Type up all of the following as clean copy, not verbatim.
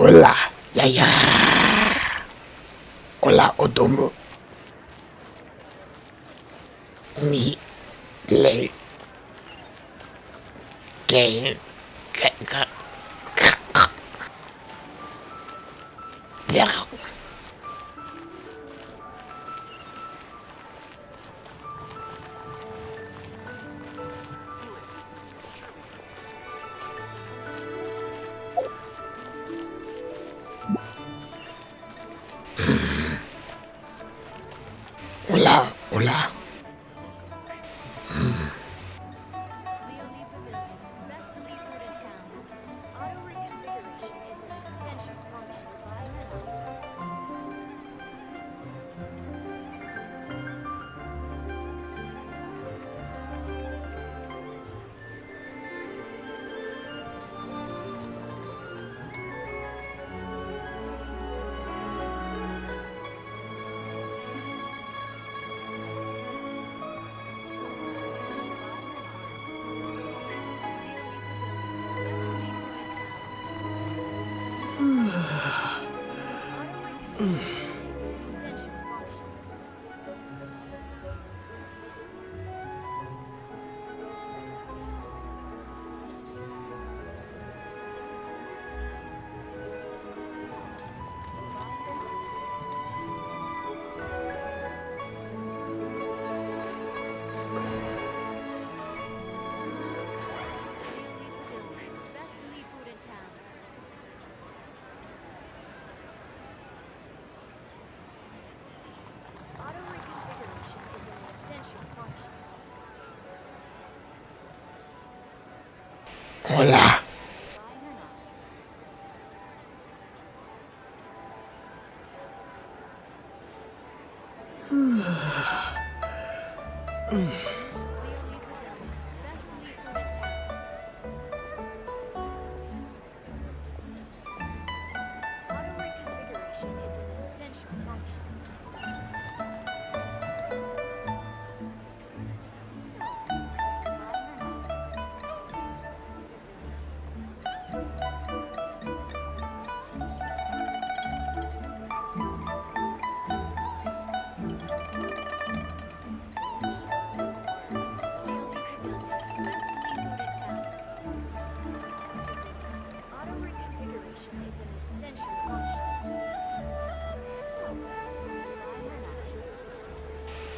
Hola, Yaya. Hola, Otomo. Mi le que hola, hola. Hola.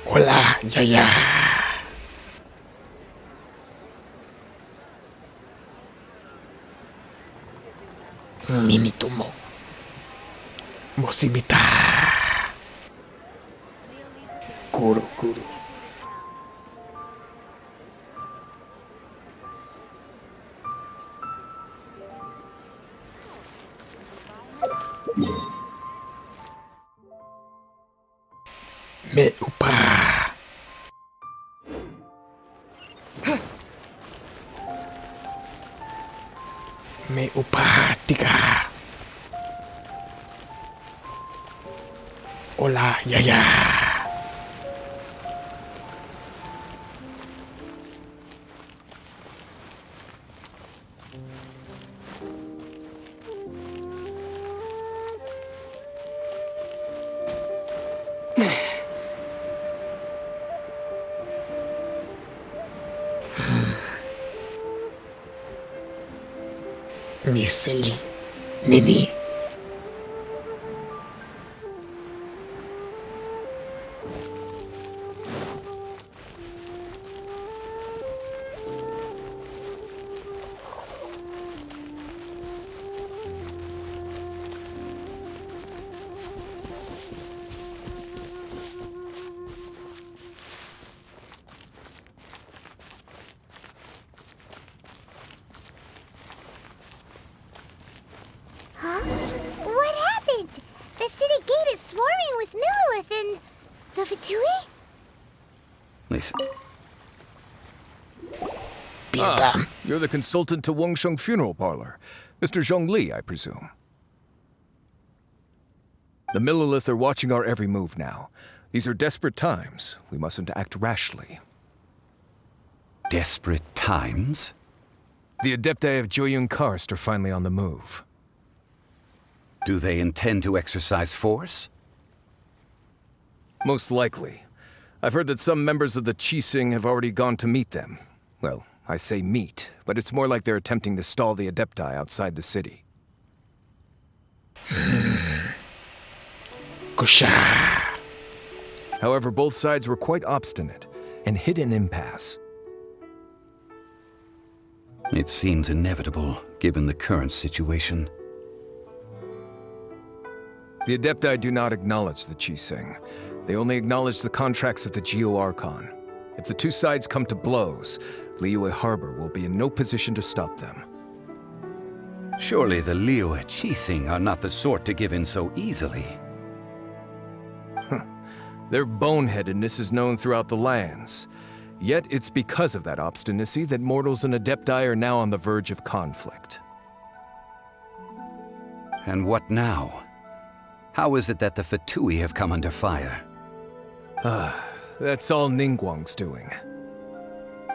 Hola, Yaya. Minitomo. Mosimita. Kuro, kuro. Me upa. Me upatika. Hola, Yaya. Miseli. Nini. What happened? The city gate is swarming with Millilith and the Vitui? Listen. You're the consultant to Wengsheng Funeral Parlor. Mr. Zhongli, I presume. The Millilith are watching our every move now. These are desperate times. We mustn't act rashly. Desperate times? The Adepti of Joyun Karst are finally on the move. Do they intend to exercise force? Most likely. I've heard that some members of the Qixing have already gone to meet them. Well, I say meet, but it's more like they're attempting to stall the Adepti outside the city. Kusha. However, both sides were quite obstinate and hit an impasse. It seems inevitable, given the current situation. The Adepti do not acknowledge the Qixing. They only acknowledge the contracts of the Geo-Archon. If the two sides come to blows, Liyue Harbor will be in no position to stop them. Surely the Liyue Qixing are not the sort to give in so easily. Their boneheadedness is known throughout the lands. Yet it's because of that obstinacy that mortals and Adepti are now on the verge of conflict. And what now? How is it that the Fatui have come under fire? That's all Ningguang's doing.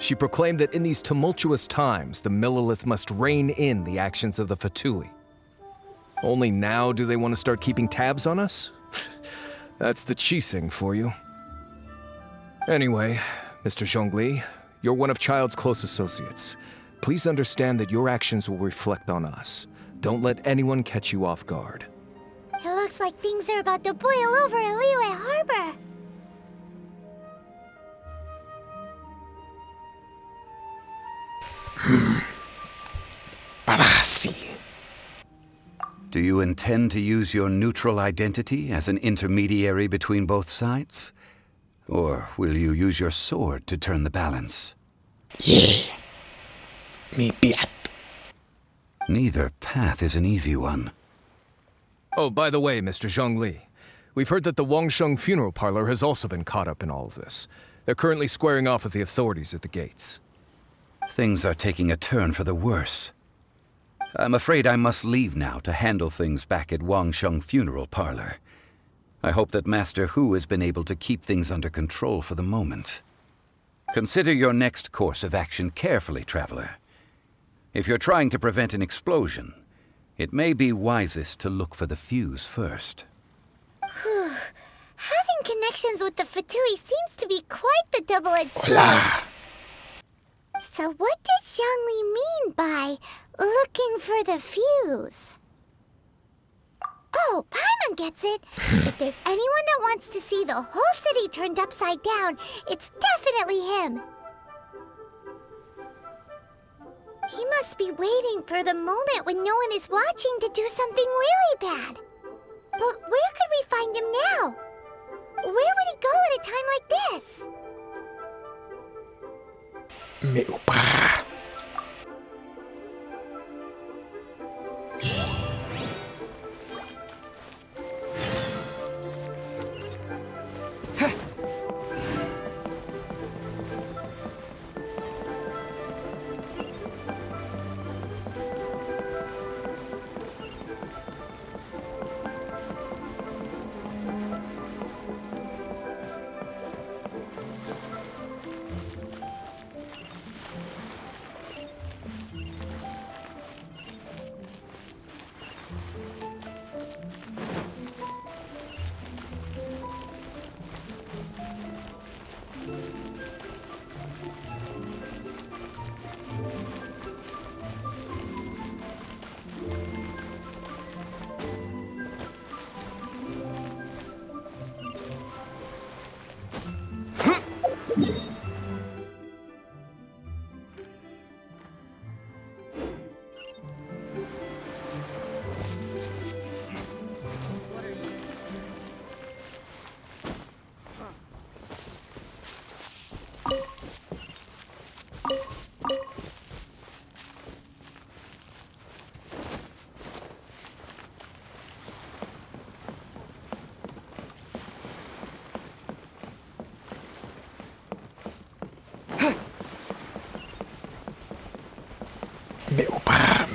She proclaimed that in these tumultuous times, the Millelith must rein in the actions of the Fatui. Only now do they want to start keeping tabs on us? That's the Qixing for you. Anyway, Mr. Zhongli, you're one of Child's close associates. Please understand that your actions will reflect on us. Don't let anyone catch you off guard. It looks like things are about to boil over in Liyue Harbor. Parasi. Do you intend to use your neutral identity as an intermediary between both sides? Or will you use your sword to turn the balance? Yeah. Me piat. Neither path is an easy one. Oh, by the way, Mr. Zhongli, we've heard that the Wangsheng funeral parlor has also been caught up in all of this. They're currently squaring off with the authorities at the gates. Things are taking a turn for the worse. I'm afraid I must leave now to handle things back at Wangsheng funeral parlor. I hope that Master Hu has been able to keep things under control for the moment. Consider your next course of action carefully, traveler. If you're trying to prevent an explosion, it may be wisest to look for the fuse first. Having connections with the Fatui seems to be quite the double-edged sword. Hola. So what does Zhongli mean by looking for the fuse? Oh, Paimon gets it. If there's anyone that wants to see the whole city turned upside down, it's definitely him. He must be waiting for the moment when no one is watching to do something really bad. But where could we find him now? Where would he go at a time like this? Me upa.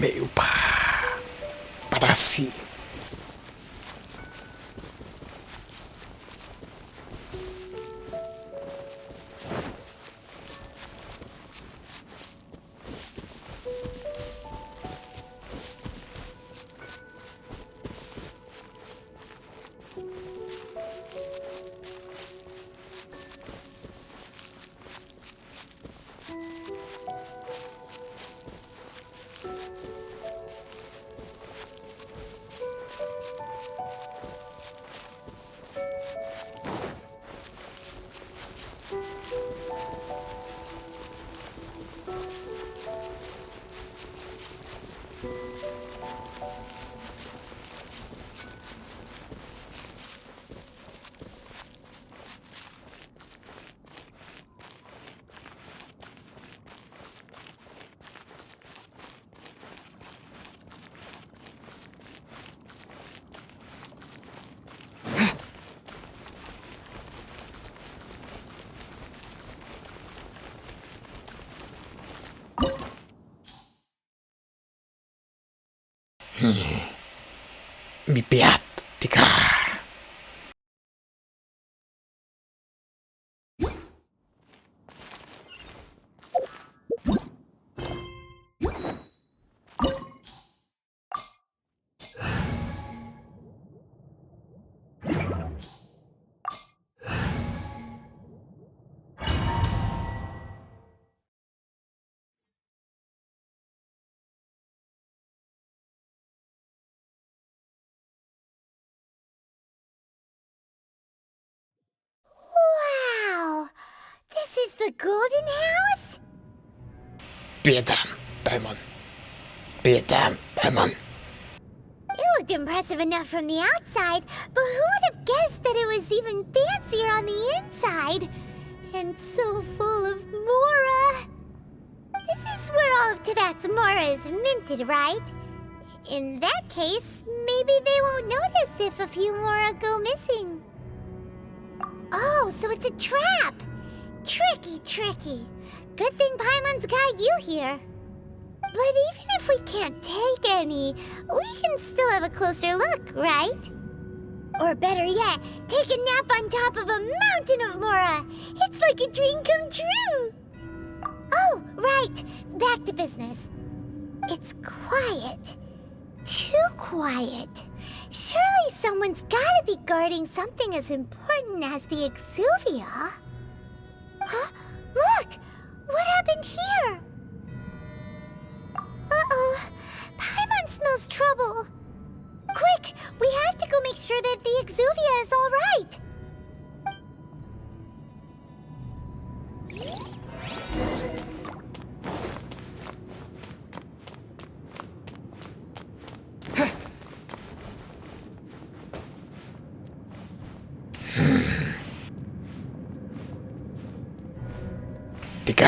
Me upa. Parasi. Mi piat, tika. Wow! This is the Golden House? Pietam, Paimon. Pietam, Paimon. It looked impressive enough from the outside, but who would have guessed that it was even fancier on the inside? And so full of Mora. This is where all of Teyvat's Mora is minted, right? In that case, maybe they won't notice if a few Mora go missing. Oh, so it's a trap! Tricky, tricky. Good thing Paimon's got you here. But even if we can't take any, we can still have a closer look, right? Or better yet, take a nap on top of a mountain of Mora. It's like a dream come true. Oh, right. Back to business. It's quiet. Too quiet. Surely someone's gotta be guarding something as important as the Exuvia. Huh? Look! What happened here? Uh-oh. Paimon smells trouble. Quick! We have to go make sure that the Exuvia is all right. Tika.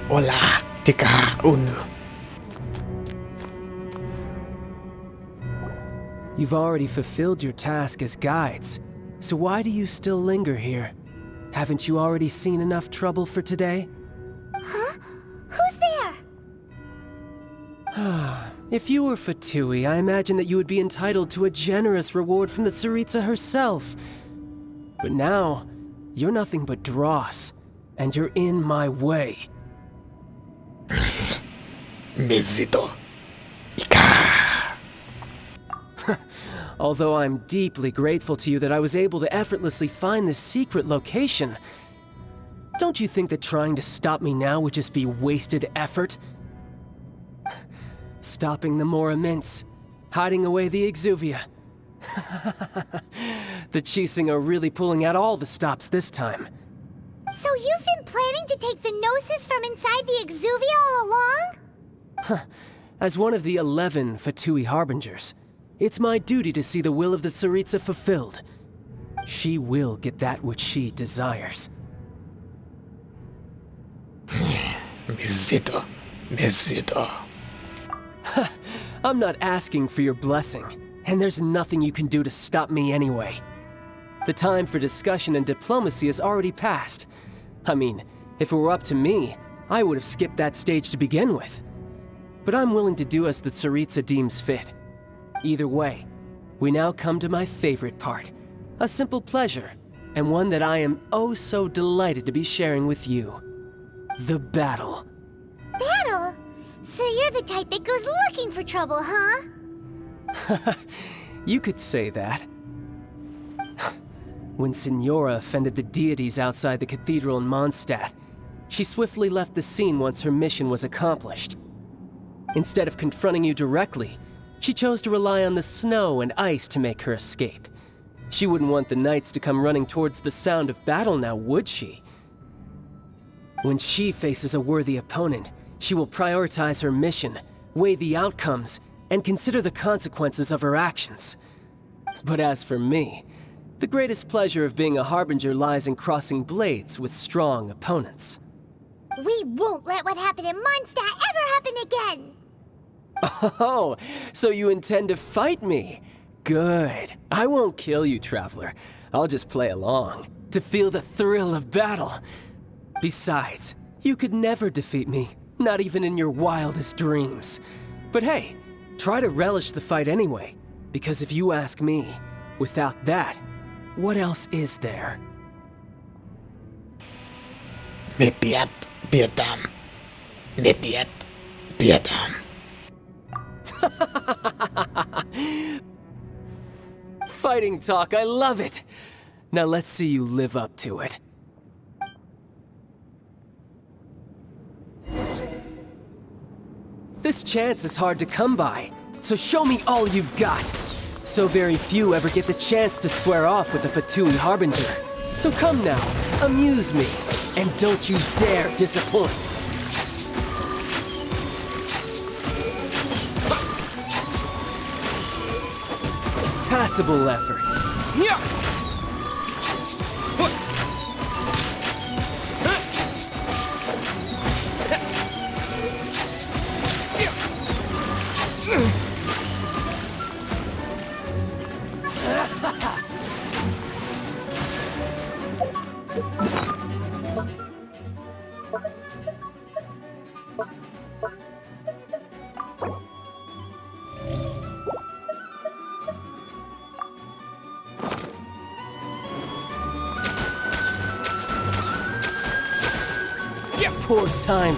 Hola, tika unu. You've already fulfilled your task as guides, so why do you still linger here? Haven't you already seen enough trouble for today? Huh? Who's there? If you were Fatui, I imagine that you would be entitled to a generous reward from the Tsaritsa herself. But now, you're nothing but dross, and you're in my way. Mesito. Ika. Although I'm deeply grateful to you that I was able to effortlessly find this secret location, don't you think that trying to stop me now would just be wasted effort? Stopping the Mora Mints, hiding away the Exuvia. The Chising are really pulling out all the stops this time. So you've been planning to take the Gnosis from inside the Exuvia all along? As one of the 11 Fatui Harbingers, it's my duty to see the will of the Tsaritsa fulfilled. She will get that which she desires. Mesito. Mesito. I'm not asking for your blessing, and there's nothing you can do to stop me anyway. The time for discussion and diplomacy has already passed. I mean, if it were up to me, I would have skipped that stage to begin with. But I'm willing to do as the Tsaritsa deems fit. Either way, we now come to my favorite part. A simple pleasure, and one that I am oh so delighted to be sharing with you. The battle. Battle? So you're the type that goes looking for trouble, huh? You could say that. When Signora offended the deities outside the cathedral in Mondstadt, she swiftly left the scene once her mission was accomplished. Instead of confronting you directly, she chose to rely on the snow and ice to make her escape. She wouldn't want the knights to come running towards the sound of battle now, would she? When she faces a worthy opponent, she will prioritize her mission, weigh the outcomes, and consider the consequences of her actions. But as for me, the greatest pleasure of being a Harbinger lies in crossing blades with strong opponents. We won't let what happened in Mondstadt ever happen again! Oh, so you intend to fight me? Good. I won't kill you, Traveler. I'll just play along, to feel the thrill of battle. Besides, you could never defeat me, not even in your wildest dreams. But hey, try to relish the fight anyway, because if you ask me, without that, what else is there? Me pidetään. Me pidetään. Fighting talk, I love it! Now let's see you live up to it. This chance is hard to come by, so show me all you've got. So very few ever get the chance to square off with the Fatui Harbinger. So come now, amuse me, and don't you dare disappoint. Passable effort. Poor time.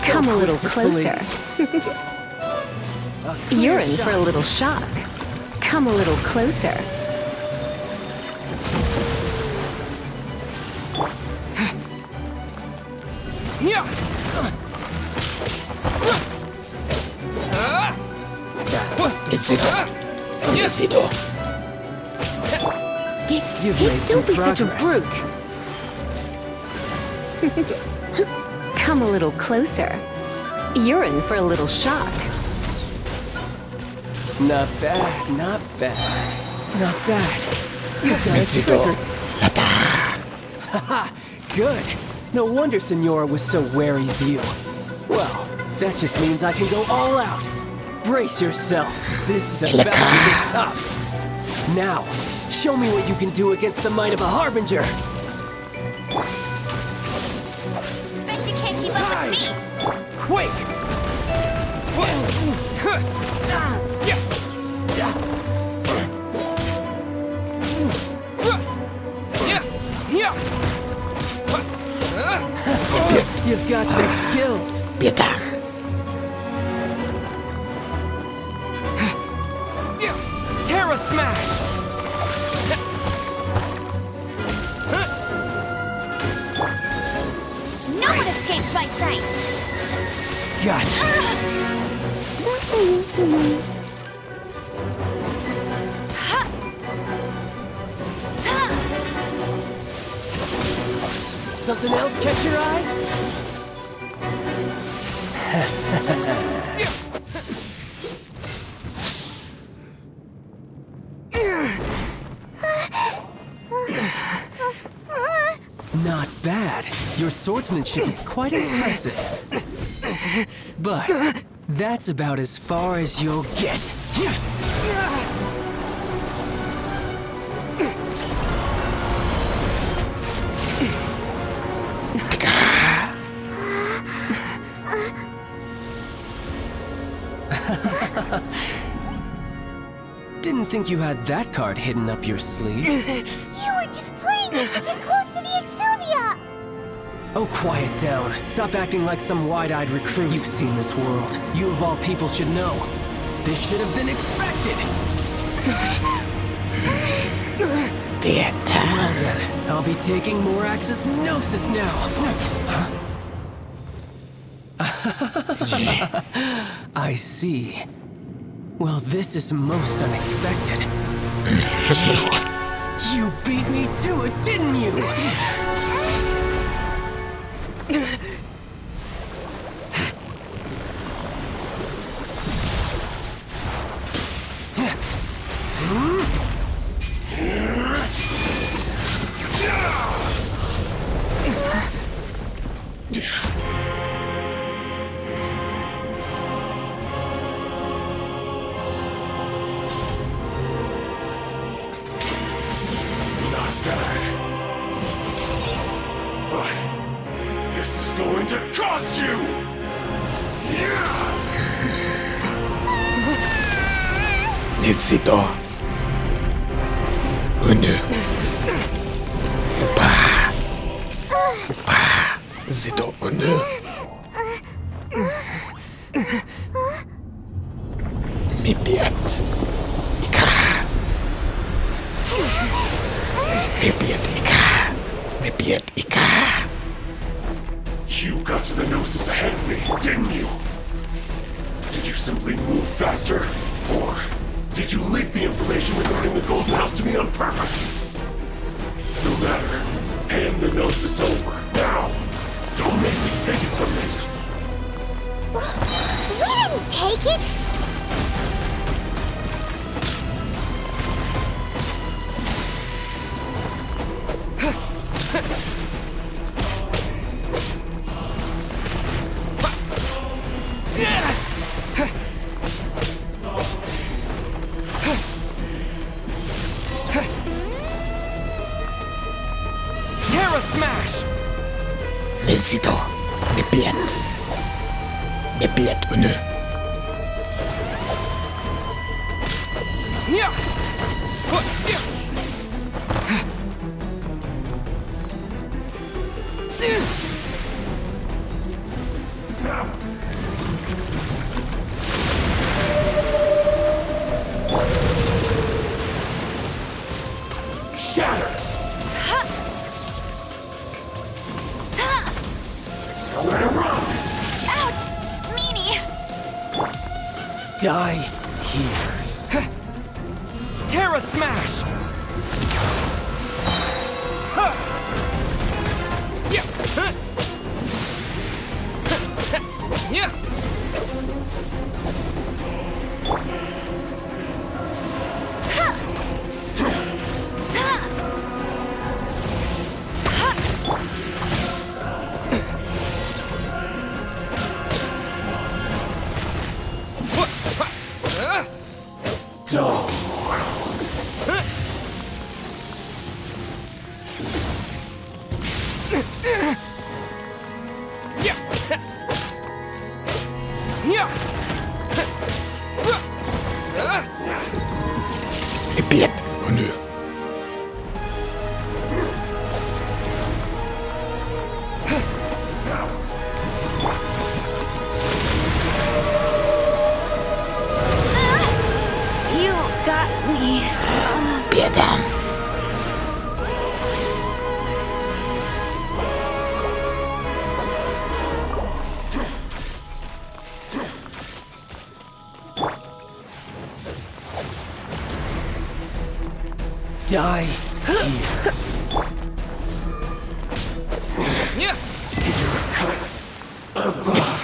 Come a little closer. You're in for a little shock. Come a little closer. Besito. You've made some Don't be such a progress. brute. Come a little closer. You're in for a little shock. Not bad, not bad. Not bad. You've got a Besito. trigger. Lata. Haha, good. No wonder Senora was so wary of you. Well, that just means I can go all out. Brace yourself. This is about to get tough. Now, show me what you can do against the might of a Harbinger. Bet you can't keep up with me! Quake! You've got some skills. Pidetään. Terra Smash! No one escapes my sights! Gotcha. Something else catch your eye? Not bad. Your swordsmanship is quite impressive. But that's about as far as you'll get. Didn't think you had that card hidden up your sleeve. You were just playing us to get close to the Exuvia! Oh, quiet down. Stop acting like some wide-eyed recruit. You've seen this world. You of all people should know. This should have been expected. Pidetään. Well then, I'll be taking Morax's Gnosis now. I see. Well, this is most unexpected. You beat me to it, didn't you? going to cost you! Necesito uno. Pa. Pa. Necesito uno. Mi piet. Ika. Mi piet ika. Mi piet ika. You got to the Gnosis ahead of me, didn't you? Did you simply move faster? Or did you leak the information regarding the Golden House to me on purpose? No matter. Hand the Gnosis over, now! Don't make me take it from me! We didn't take it! Terra Smash! Necesito mi piet. Mi piet uno. Yeah! Shatter! Nowhere to run! Ouch! Meanie! Die here. Terra Smash! Yeah! Mi piet uno. You got me. Piedam. Die here. Yeah!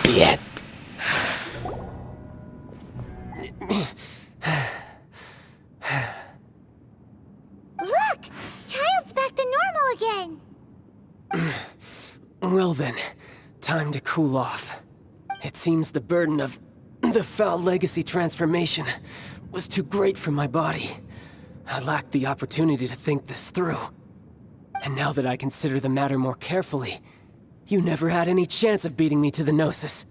Piet. Look! Child's back to normal again! Well then, time to cool off. It seems the burden of the foul legacy transformation was too great for my body. I lacked the opportunity to think this through. And now that I consider the matter more carefully, you never had any chance of beating me to the Gnosis.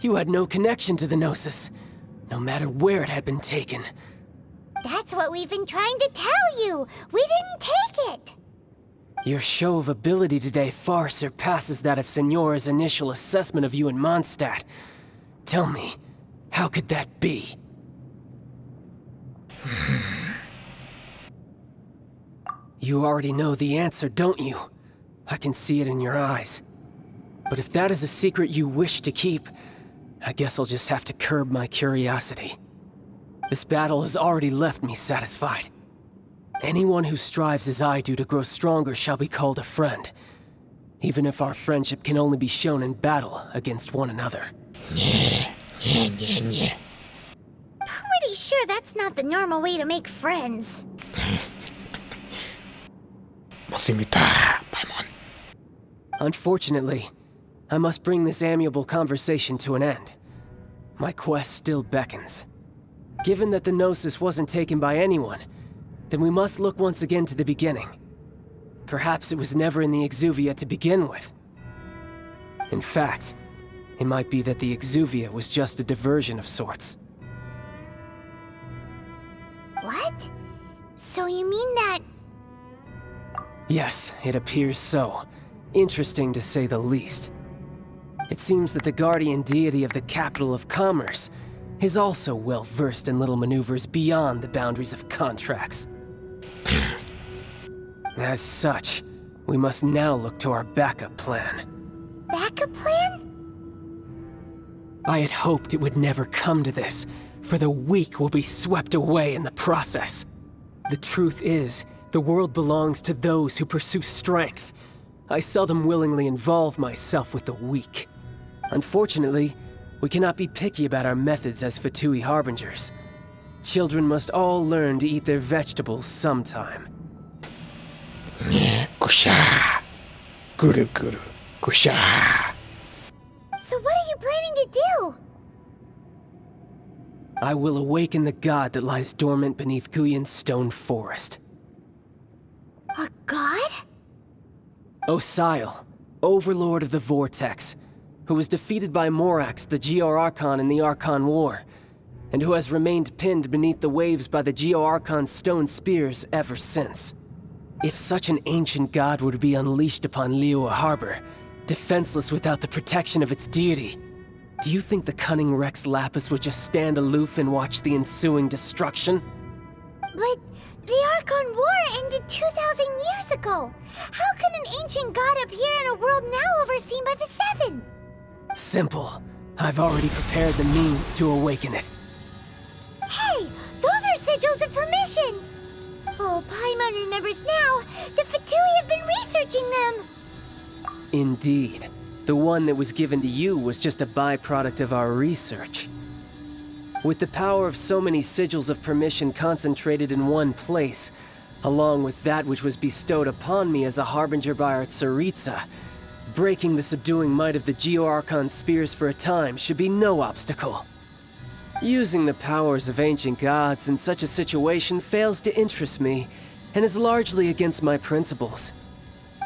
You had no connection to the Gnosis, no matter where it had been taken. That's what we've been trying to tell you! We didn't take it! Your show of ability today far surpasses that of Signora's initial assessment of you in Mondstadt. Tell me, how could that be? You already know the answer, don't you? I can see it in your eyes. But if that is a secret you wish to keep, I guess I'll just have to curb my curiosity. This battle has already left me satisfied. Anyone who strives as I do to grow stronger shall be called a friend, even if our friendship can only be shown in battle against one another. Pretty sure that's not the normal way to make friends. Masimita, Paimon. Unfortunately, I must bring this amiable conversation to an end. My quest still beckons. Given that the Gnosis wasn't taken by anyone, then we must look once again to the beginning. Perhaps it was never in the Exuvia to begin with. In fact, it might be that the Exuvia was just a diversion of sorts. What? So you mean that... Yes, it appears so. Interesting to say the least. It seems that the guardian deity of the capital of commerce is also well versed in little maneuvers beyond the boundaries of contracts. As such, we must now look to our backup plan. Backup plan? I had hoped it would never come to this, for the weak will be swept away in the process. The truth is, the world belongs to those who pursue strength. I seldom willingly involve myself with the weak. Unfortunately, we cannot be picky about our methods as Fatui harbingers. Children must all learn to eat their vegetables sometime. Kusha. Guru guru. Kusha. So what are you planning to do? I will awaken the god that lies dormant beneath Guyan's stone forest. A god? Osial, overlord of the Vortex, who was defeated by Morax, the Geo-Archon in the Archon War, and who has remained pinned beneath the waves by the Geo-Archon's stone spears ever since. If such an ancient god were to be unleashed upon Liyue Harbor, defenseless without the protection of its deity, do you think the cunning Rex Lapis would just stand aloof and watch the ensuing destruction? But the Archon War ended 2,000 years ago. How can an ancient god appear in a world now overseen by the Seven? Simple. I've already prepared the means to awaken it. Hey, those are sigils of permission! Oh, Paimon remembers now. The Fatui have been researching them. Indeed. The one that was given to you was just a byproduct of our research. With the power of so many sigils of permission concentrated in one place, along with that which was bestowed upon me as a harbinger by our Tsaritsa, breaking the subduing might of the Geo-Archon spears for a time should be no obstacle. Using the powers of ancient gods in such a situation fails to interest me, and is largely against my principles.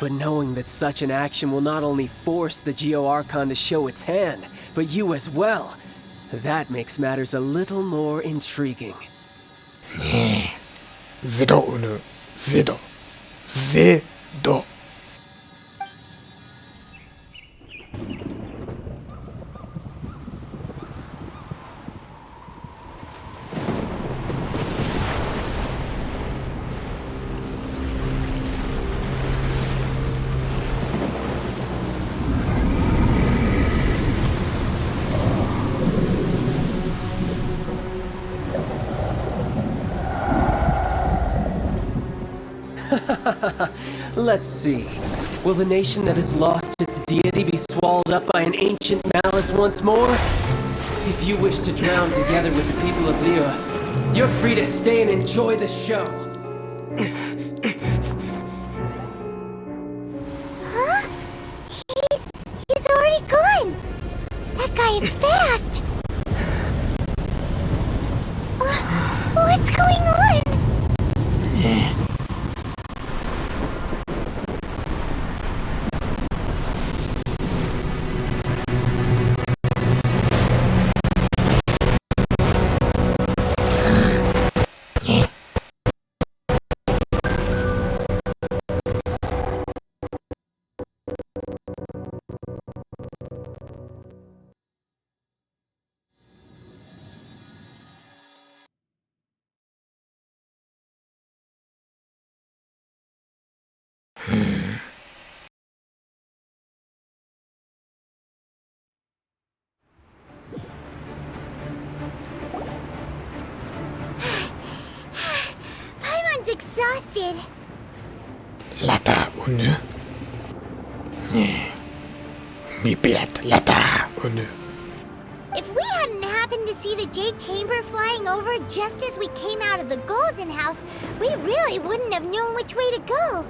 But knowing that such an action will not only force the Geo-Archon to show its hand, but you as well, that makes matters a little more intriguing. Zido unu. Zido. Zido. Let's see. Will the nation that has lost its deity be swallowed up by an ancient malice once more? If you wish to drown together with the people of Liyue, you're free to stay and enjoy the show. Huh? He's already gone. That guy is fast. What's going on? Paimon's exhausted. Lata unu. Mi piet lata unu. If we hadn't happened to see the Jade Chamber flying over just as we came out of the Golden House, we really wouldn't have known which way to go.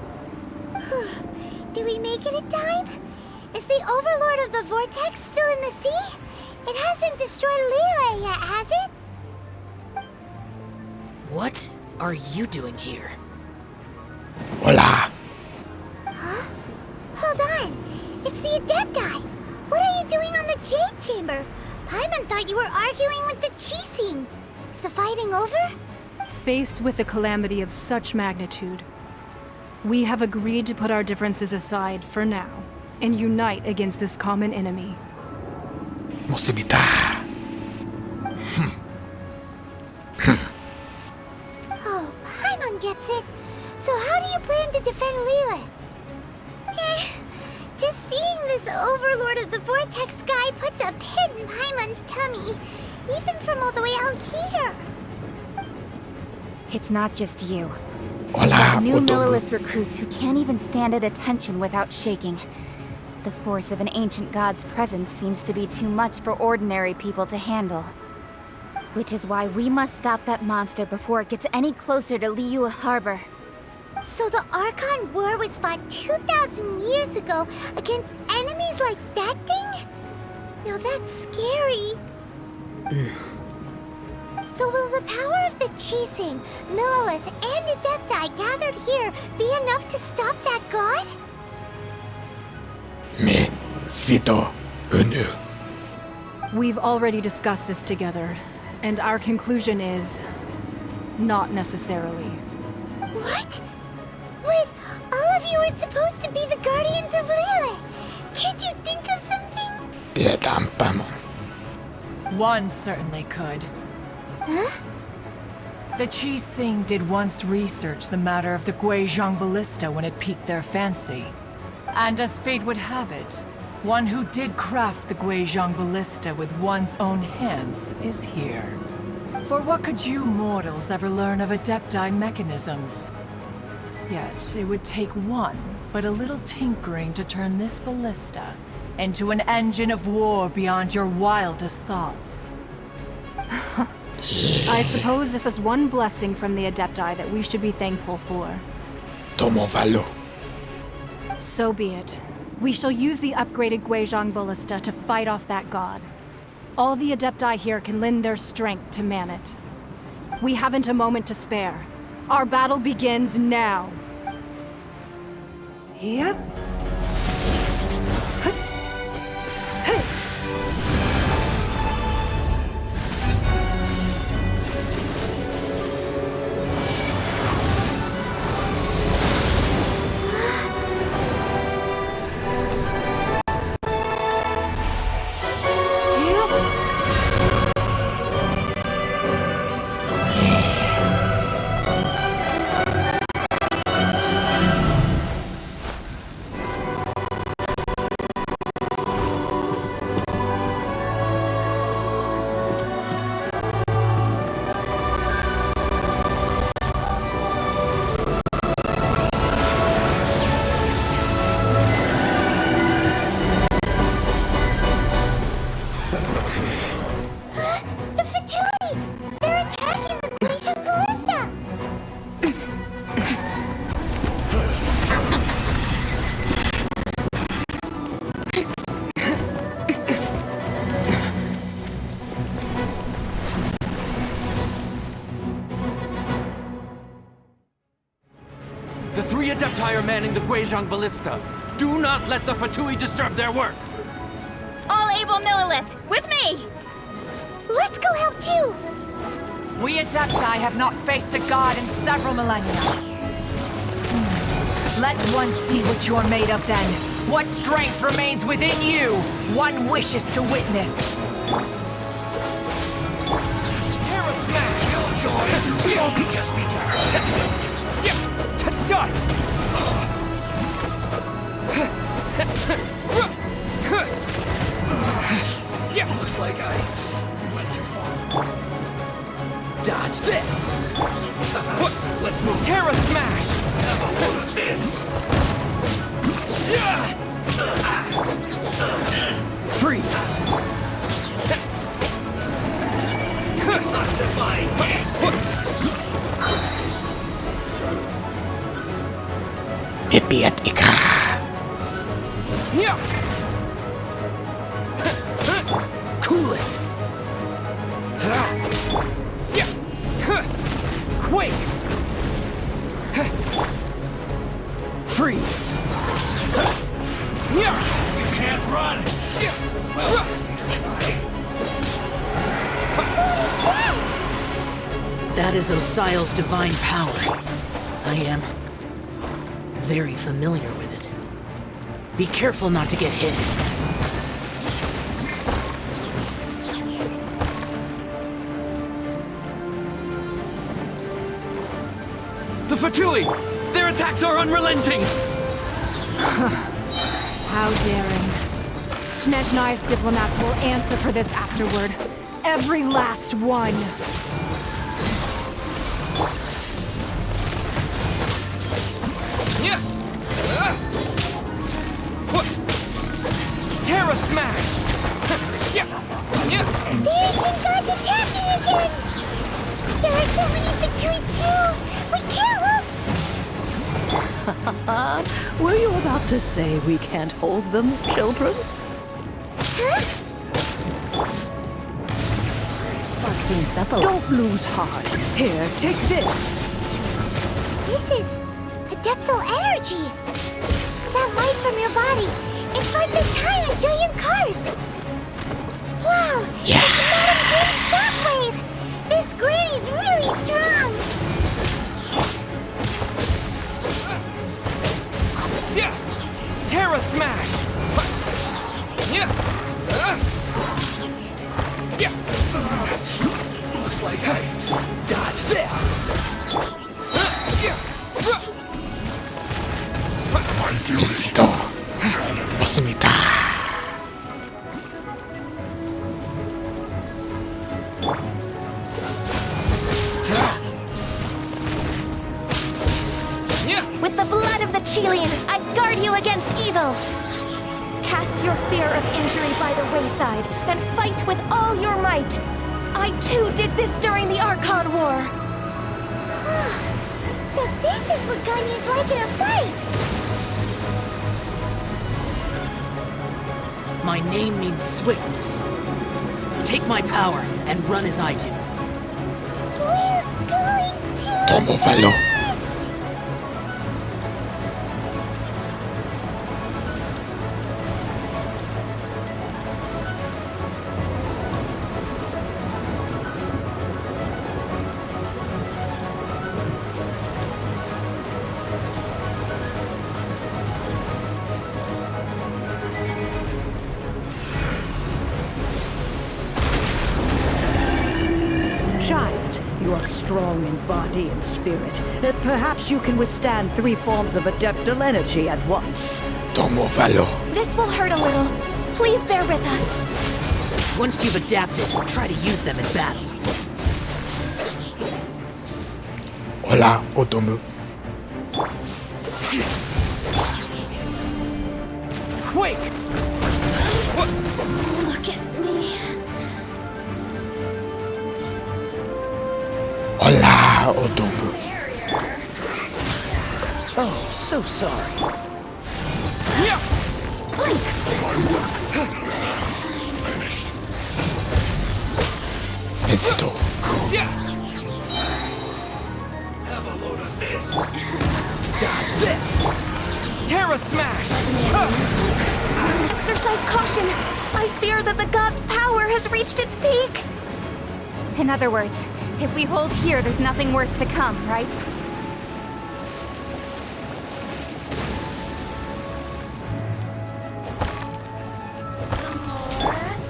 Did we make it in time? Is the Overlord of the Vortex still in the sea? It hasn't destroyed Liyue yet, has it? What are you doing here? Hola. Huh? Hold on. It's the Adept guy. you doing on the Jade Chamber? Paimon thought you were arguing with the Chising. Is the fighting over? Faced with a calamity of such magnitude, we have agreed to put our differences aside for now and unite against this common enemy. Musibita. Oh, Paimon gets it. So how do you plan to defend Lilith? Just seeing this Overlord of the Vortex guy puts a pit in Paimon's tummy, even from all the way out here. It's not just you. Hola, New Otobu. Lilith recruits who can't even stand at attention without shaking. The force of an ancient god's presence seems to be too much for ordinary people to handle. Which is why we must stop that monster before it gets any closer to Liyue Harbor. So the Archon War was fought 2,000 years ago against enemies like that thing? Now that's scary. So will the power of the Chising, Millelith, and Adepti gathered here be enough to stop that god? Me, Zito, Unu. We've already discussed this together, and our conclusion is not necessarily. What? But all of you are supposed to be the guardians of Lilith. Can't you think of something? Pietam Pamon. One certainly could. Huh? The Chising did once research the matter of the Guizhong Ballista when it piqued their fancy. And as fate would have it, one who did craft the Guizhong Ballista with one's own hands is here. For what could you mortals ever learn of Adepti mechanisms? Yet, it would take one, but a little tinkering to turn this ballista into an engine of war beyond your wildest thoughts. I suppose this is one blessing from the Adepti that we should be thankful for. Tomo Valo. So be it. We shall use the upgraded Guizhong Ballista to fight off that god. All the Adepti here can lend their strength to man it. We haven't a moment to spare. Our battle begins now. Yep. The Fatui! They're attacking the Guizhong Ballista! The three Adepti are manning the Guizhong Ballista. Do not let the Fatui disturb their work! All able Millelith, with me! Let's go help too! We Adepti have not faced a god in several millennia. Let one see what you're made of then. What strength remains within you, one wishes to witness. Terra Smash! Killjoy! Don't just be to dust! Looks like I went too far. Dodge this! Let's move. Terra Smash! Have a look at this! Freeze! Toxifying Ipiat ika. Cool it! Quake! Freeze! You can't run! That is Osial's divine power. I am very familiar with it. Be careful not to get hit. The Fatui! Their attacks are unrelenting! How daring. Snezhnai's diplomats will answer for this afterward. Every last one. Terra Smash! The ancient gods attacking again! There are so many Fatui too! We can't look! Were you about to say we can't hold them, children? Huh? Fuck things up a little. Don't lose heart. Here, take this. This is adeptal energy! That light from your body, it's like the time in giant cars! Wow! Yeah! It's not a good shockwave! This granny's really strong! Terra Smash! Looks like I dodged this! Listo. Osumita. With the blood of the Chilean, I guard you against evil! Cast your fear of injury by the wayside, and fight with all your might! I too did this during the Archon War! So this is what Ganya's like in a fight! My name means swiftness. Take my power and run as I do. We're going to... Tomo Valo. Child, you are strong in body and spirit. Perhaps you can withstand 3 forms of adeptal energy at once. Tomo Valo. This will hurt a little. Please bear with us. Once you've adapted, try to use them in battle. Hola, Otomu. Quick! Look at me. Hola, Otomu. Oh, so sorry. Besito. Have a load of this! Dodge this! Terra Smash! Exercise caution. I fear that the god's power has reached its peak. In other words, if we hold here, there's nothing worse to come, right?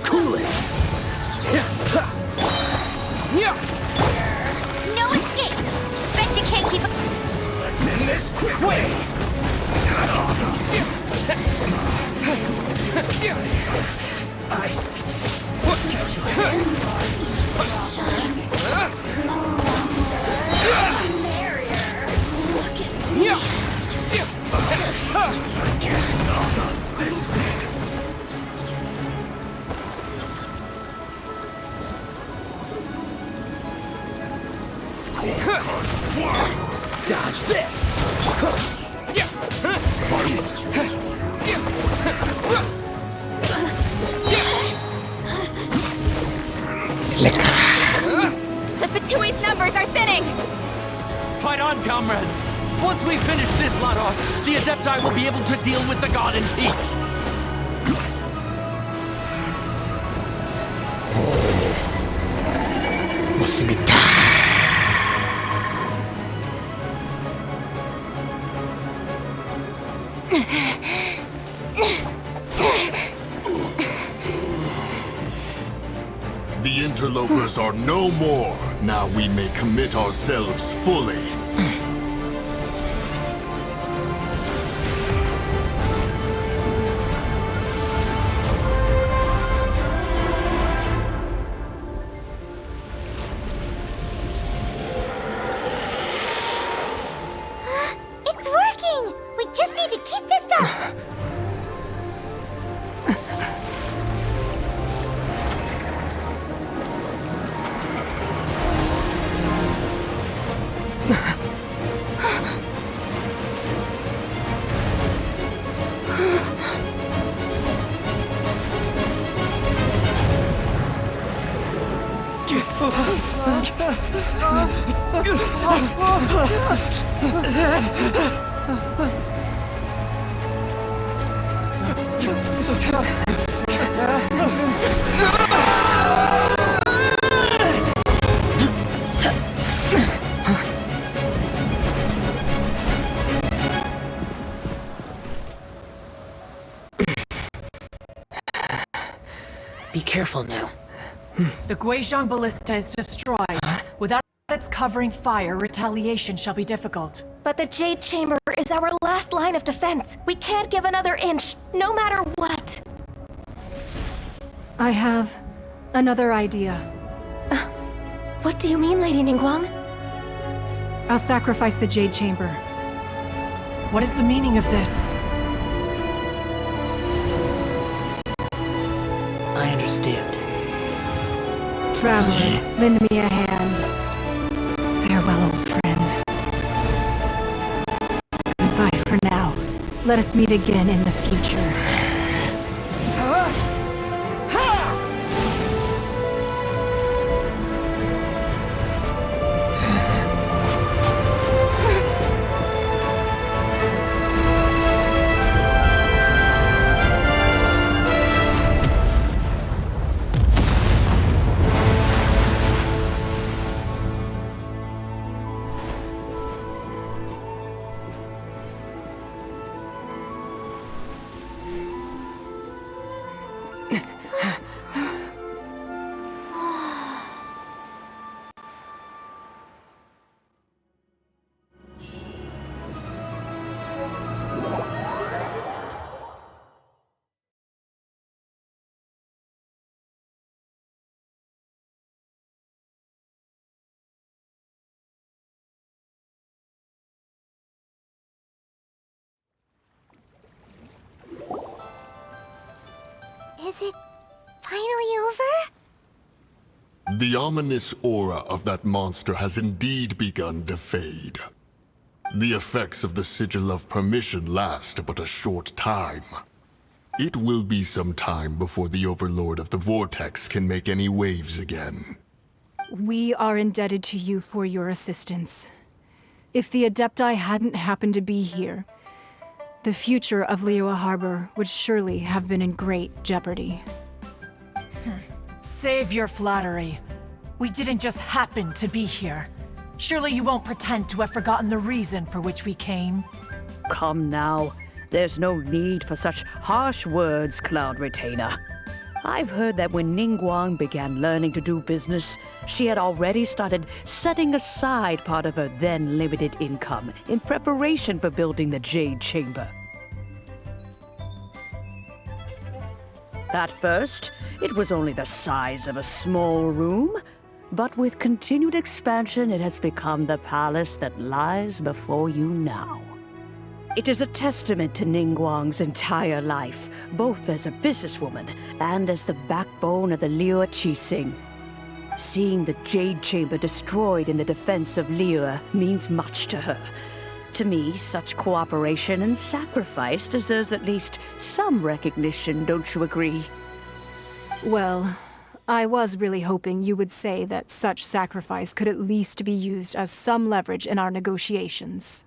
Cool it! No escape! Bet you can't keep up. Let's end this quickly! Guess not. This is it. Dodge this! The Fatui's numbers are thinning! Fight on, comrades! Once we finish this lot off, the Adepti will be able to deal with the god in peace! Osumita. interlopers are no more. Now we may commit ourselves fully. It's working! We just need to keep this up! Be careful now. The Guizhong Ballista is destroyed. Without its covering fire, retaliation shall be difficult. But the Jade Chamber is our last line of defense. We can't give another inch, no matter what. I have another idea. What do you mean, Lady Ningguang? I'll sacrifice the Jade Chamber. What is the meaning of this? I understand. Traveler, lend me a hand. Farewell, old friend. Goodbye for now. Let us meet again in the future. Is it finally over? The ominous aura of that monster has indeed begun to fade. The effects of the Sigil of Permission last but a short time. It will be some time before the Overlord of the Vortex can make any waves again. We are indebted to you for your assistance. If the Adepti hadn't happened to be here, the future of Liyue Harbor would surely have been in great jeopardy. Save your flattery. We didn't just happen to be here. Surely you won't pretend to have forgotten the reason for which we came. Come now. There's no need for such harsh words, Cloud Retainer. I've heard that when Ningguang began learning to do business, she had already started setting aside part of her then limited income in preparation for building the Jade Chamber. At first, it was only the size of a small room, but with continued expansion, it has become the palace that lies before you now. It is a testament to Ningguang's entire life, both as a businesswoman and as the backbone of the Liyue Qixing. Seeing the Jade Chamber destroyed in the defense of Liyue means much to her. To me, such cooperation and sacrifice deserves at least some recognition, don't you agree? Well, I was really hoping you would say that such sacrifice could at least be used as some leverage in our negotiations.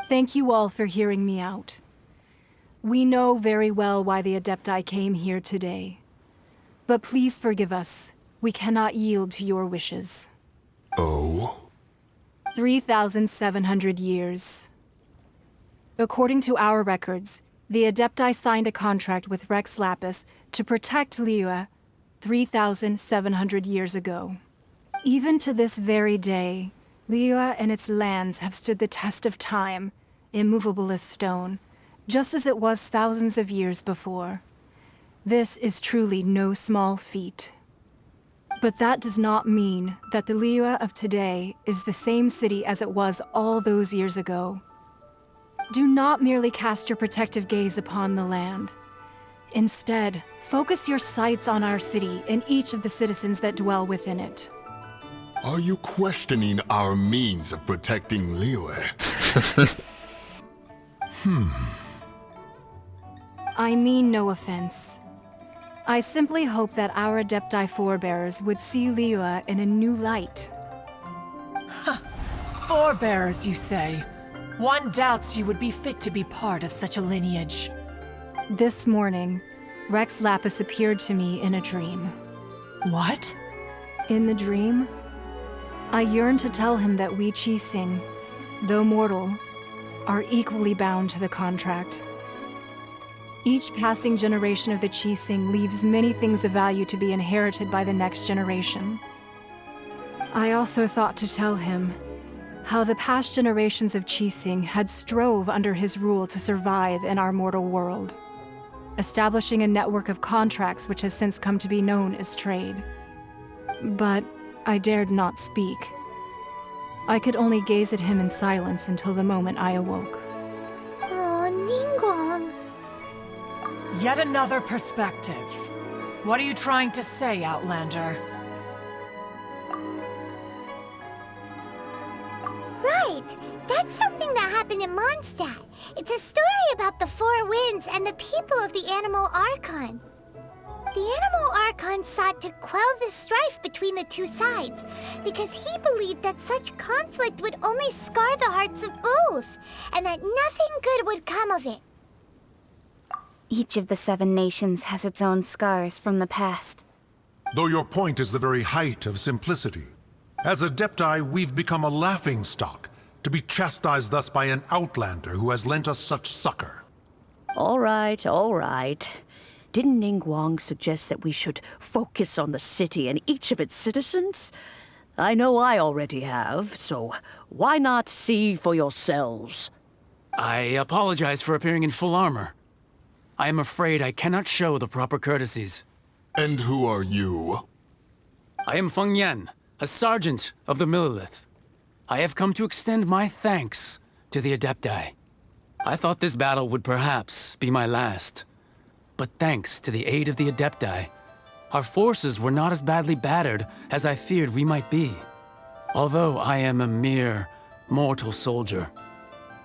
Thank you all for hearing me out. We know very well why the Adepti came here today. But please forgive us. We cannot yield to your wishes. Oh? 3,700 years. According to our records, The Adepti signed a contract with Rex Lapis to protect Liyue 3,700 years ago. Even to this very day, Liyue and its lands have stood the test of time, immovable as stone, just as it was thousands of years before. This is truly no small feat. But that does not mean that the Liyue of today is the same city as it was all those years ago. Do not merely cast your protective gaze upon the land. Instead, focus your sights on our city and each of the citizens that dwell within it. Are you questioning our means of protecting Liyue? I mean no offense. I simply hope that our Adepti forebears would see Liyue in a new light. Forebears, you say? One doubts you would be fit to be part of such a lineage. This morning, Rex Lapis appeared to me in a dream. What? In the dream, I yearned to tell him that we Qixing, though mortal, are equally bound to the contract. Each passing generation of the Qixing leaves many things of value to be inherited by the next generation. I also thought to tell him how the past generations of Qixing had strove under his rule to survive in our mortal world, establishing a network of contracts which has since come to be known as trade. But I dared not speak. I could only gaze at him in silence until the moment I awoke. Oh, Ningguang. Yet another perspective. What are you trying to say, Outlander? Right! That's something that happened in Mondstadt. It's a story about the Four Winds and the people of the Animal Archon. The Animal Archon sought to quell the strife between the two sides, because he believed that such conflict would only scar the hearts of both, and that nothing good would come of it. Each of the 7 nations has its own scars from the past. Though your point is the very height of simplicity. As Adepti, we've become a laughingstock, to be chastised thus by an outlander who has lent us such succor. All right, all right. Didn't Ningguang suggest that we should focus on the city and each of its citizens? I know I already have, so why not see for yourselves? I apologize for appearing in full armor. I am afraid I cannot show the proper courtesies. And who are you? I am Feng Yan, a sergeant of the Millelith. I have come to extend my thanks to the Adepti. I thought this battle would perhaps be my last. But thanks to the aid of the Adepti, our forces were not as badly battered as I feared we might be. Although I am a mere mortal soldier,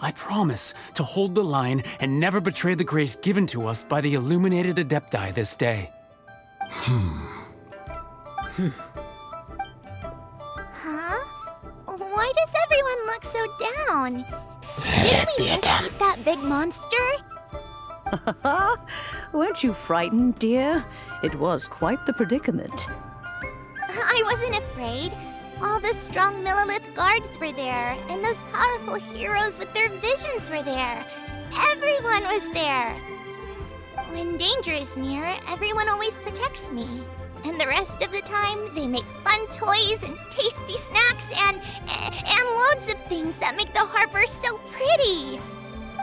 I promise to hold the line and never betray the grace given to us by the illuminated Adepti this day. Huh? Why does everyone look so down? Didn't we just beat that big monster? Weren't you frightened, dear? It was quite the predicament. I wasn't afraid. All the strong Millelith guards were there, and those powerful heroes with their visions were there. Everyone was there. When danger is near, everyone always protects me. And the rest of the time, they make fun toys and tasty snacks and loads of things that make the harbor so pretty.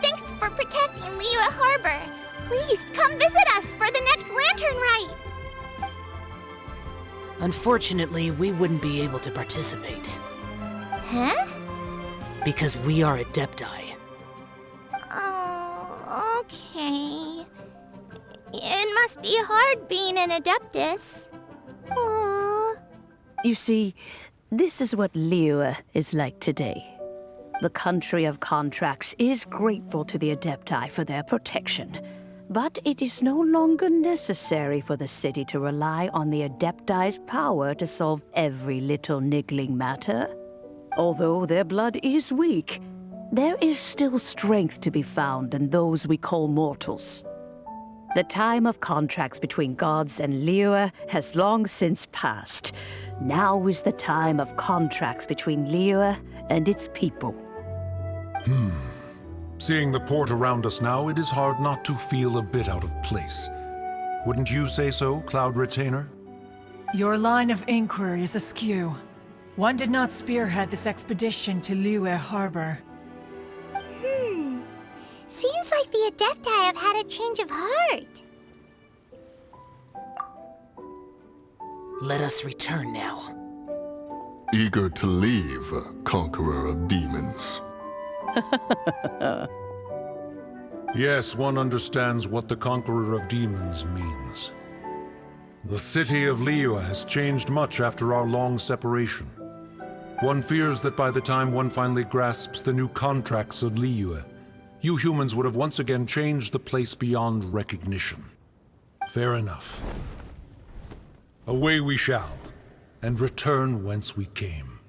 Thanks for protecting Liyue Harbor. Please come visit us for the next lantern rite. Unfortunately, we wouldn't be able to participate. Huh? Because we are Adepti. Oh, okay. It must be hard being an Adeptus. Aww. You see, this is what Liyue is like today. The country of contracts is grateful to the Adepti for their protection, but it is no longer necessary for the city to rely on the Adepti's power to solve every little niggling matter. Although their blood is weak, there is still strength to be found in those we call mortals. The time of contracts between gods and Liyue has long since passed. Now is the time of contracts between Liyue and its people. Seeing the port around us now, it is hard not to feel a bit out of place. Wouldn't you say so, Cloud Retainer? Your line of inquiry is askew. One did not spearhead this expedition to Liyue Harbor. Seems like the Adepti have had a change of heart. Let us return now. Eager to leave, Conqueror of Demons. Yes, one understands what the Conqueror of Demons means. The city of Liyue has changed much after our long separation. One fears that by the time one finally grasps the new contracts of Liyue, you humans would have once again changed the place beyond recognition. Fair enough. Away we shall, and return whence we came.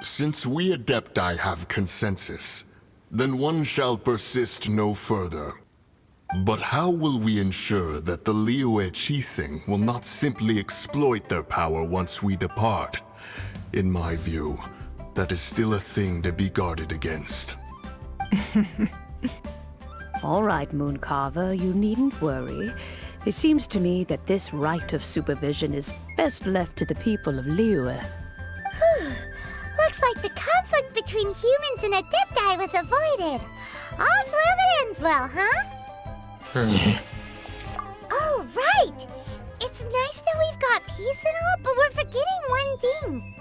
Since we Adepti have consensus, then one shall persist no further. But how will we ensure that the Liyue Qixing will not simply exploit their power once we depart? In my view, that is still a thing to be guarded against. All right, Mooncarver, you needn't worry. It seems to me that this right of supervision is best left to the people of Liyue. Looks like the conflict between humans and Adepti was avoided. All's well that ends well, huh? Oh, right! It's nice that we've got peace and all, but we're forgetting one thing.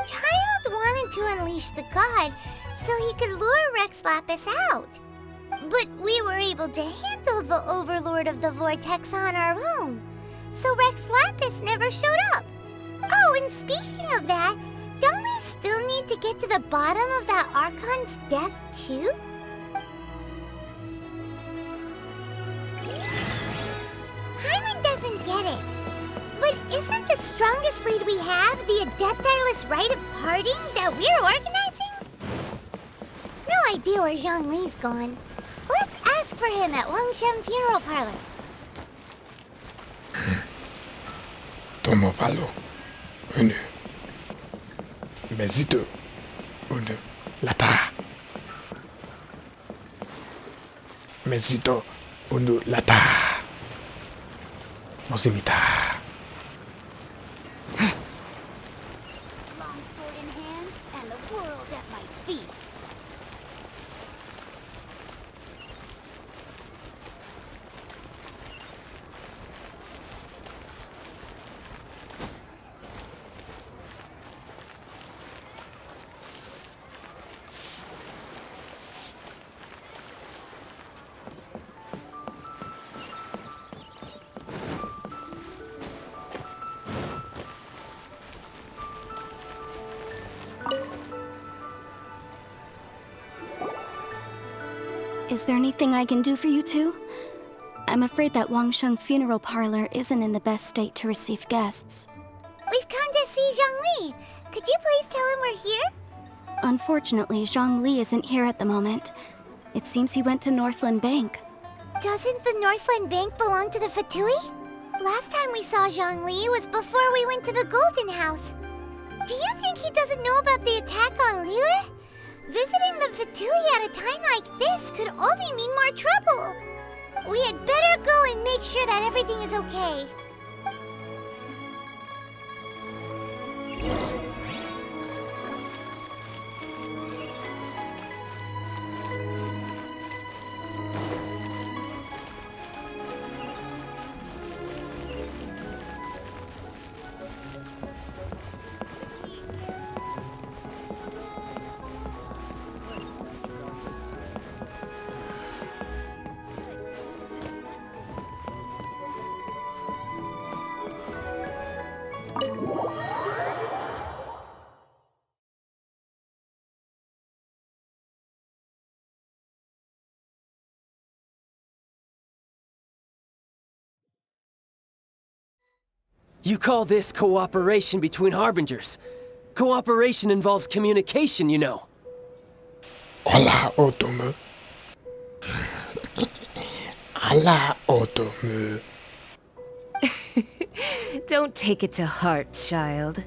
Child wanted to unleash the god so he could lure Rex Lapis out. But we were able to handle the Overlord of the Vortex on our own, so Rex Lapis never showed up. Oh, and speaking of that, don't we still need to get to the bottom of that Archon's death, too? Paimon doesn't get it. But isn't the strongest lead we have the Adepti-less rite of parting that we're organizing? No idea where Zhongli's gone. Let's ask for him at Wangshen Funeral Parlor. Tomo valo. Unu. Mezito. Unu. Lata. Mezito. Unu. Lata. Mosimita. Long sword in hand and the world at my feet. Is there anything I can do for you two? I'm afraid that Wangshen Funeral Parlor isn't in the best state to receive guests. We've come to see Zhongli. Could you please tell him we're here? Unfortunately, Zhongli isn't here at the moment. It seems he went to Northland Bank. Doesn't the Northland Bank belong to the Fatui? Last time we saw Zhongli was before we went to the Golden House. Do you think he doesn't know about the attack on Liyue? Visiting the Fatui at a time like this could only mean more trouble. We had better go and make sure that everything is okay. You call this cooperation between Harbingers? Cooperation involves communication, you know. Hola, Otomu. Hola, Otomu. Don't take it to heart, child.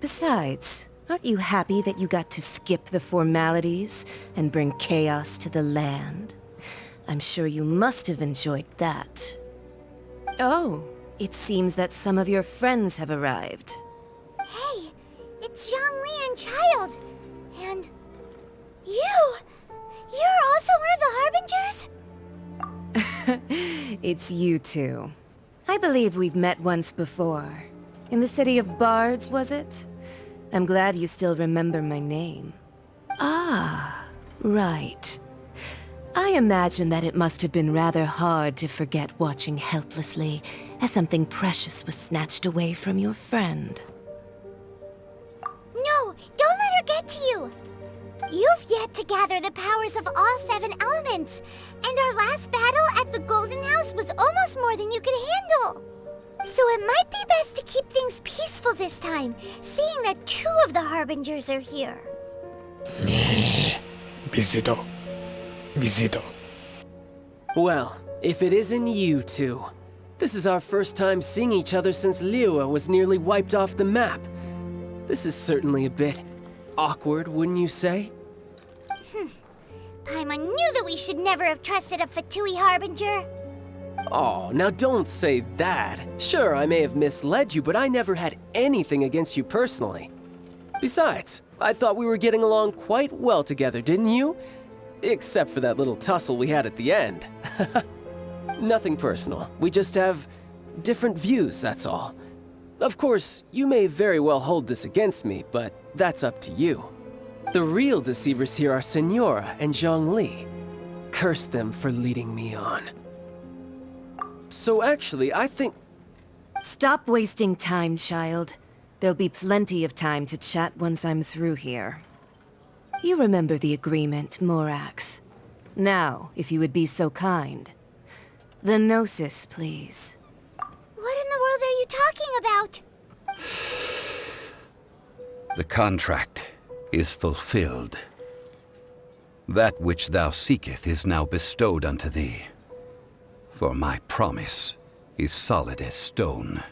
Besides, aren't you happy that you got to skip the formalities and bring chaos to the land? I'm sure you must have enjoyed that. Oh, it seems that some of your friends have arrived. Hey, it's Zhongli and Child. And you! You're also one of the Harbingers? It's you two. I believe we've met once before. In the city of Bards, was it? I'm glad you still remember my name. Ah, right. I imagine that it must have been rather hard to forget watching helplessly as something precious was snatched away from your friend. No, don't let her get to you! You've yet to gather the powers of all 7 elements, and our last battle at the Golden House was almost more than you could handle. So it might be best to keep things peaceful this time, seeing that 2 of the Harbingers are here. Visito. Well, if it isn't you two. This is our first time seeing each other since Liyue was nearly wiped off the map. This is certainly a bit awkward, wouldn't you say? Paimon knew that we should never have trusted a Fatui Harbinger. Oh, now don't say that. Sure, I may have misled you, but I never had anything against you personally. Besides, I thought we were getting along quite well together, didn't you? Except for that little tussle we had at the end. Nothing personal. We just have different views, that's all. Of course, you may very well hold this against me, but that's up to you. The real deceivers here are Senora and Zhongli. Curse them for leading me on. So actually, I think... Stop wasting time, child. There'll be plenty of time to chat once I'm through here. You remember the agreement, Morax. Now, if you would be so kind. The Gnosis, please. What in the world are you talking about? The contract is fulfilled. That which thou seeketh is now bestowed unto thee. For my promise is solid as stone.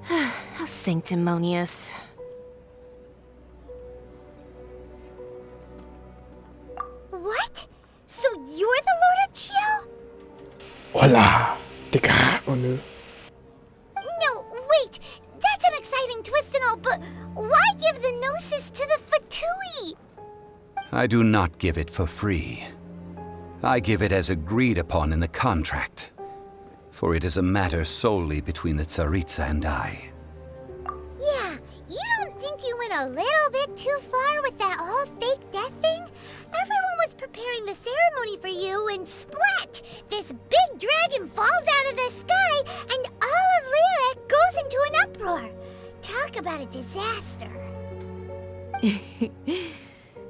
How sanctimonious. What? So you're the Lord of Chiao? Hola, tika unu. No, wait! That's an exciting twist and all, but why give the Gnosis to the Fatui? I do not give it for free. I give it as agreed upon in the contract, for it is a matter solely between the Tsaritsa and I. Yeah, you don't think you went a little bit too far with that whole fake death thing? Everyone was preparing the ceremony for you, and splat! This big dragon falls out of the sky, and all of Liyue goes into an uproar. Talk about a disaster.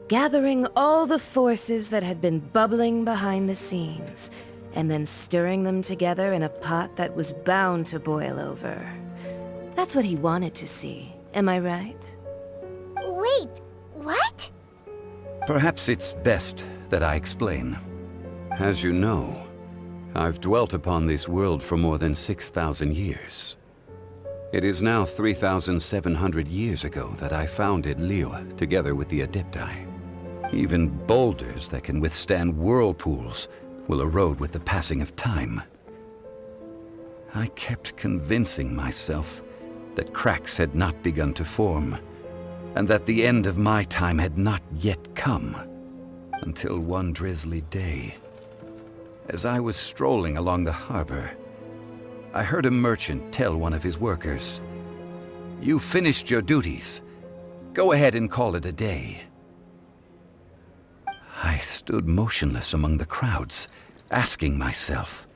Gathering all the forces that had been bubbling behind the scenes, and then stirring them together in a pot that was bound to boil over. That's what he wanted to see, am I right? Wait, what? Perhaps it's best that I explain. As you know, I've dwelt upon this world for more than 6,000 years. It is now 3,700 years ago that I founded Liyue together with the Adepti. Even boulders that can withstand whirlpools will erode with the passing of time. I kept convincing myself that cracks had not begun to form, and that the end of my time had not yet come, until one drizzly day, as I was strolling along the harbor, I heard a merchant tell one of his workers, "You finished your duties. Go ahead and call it a day." I stood motionless among the crowds, asking myself,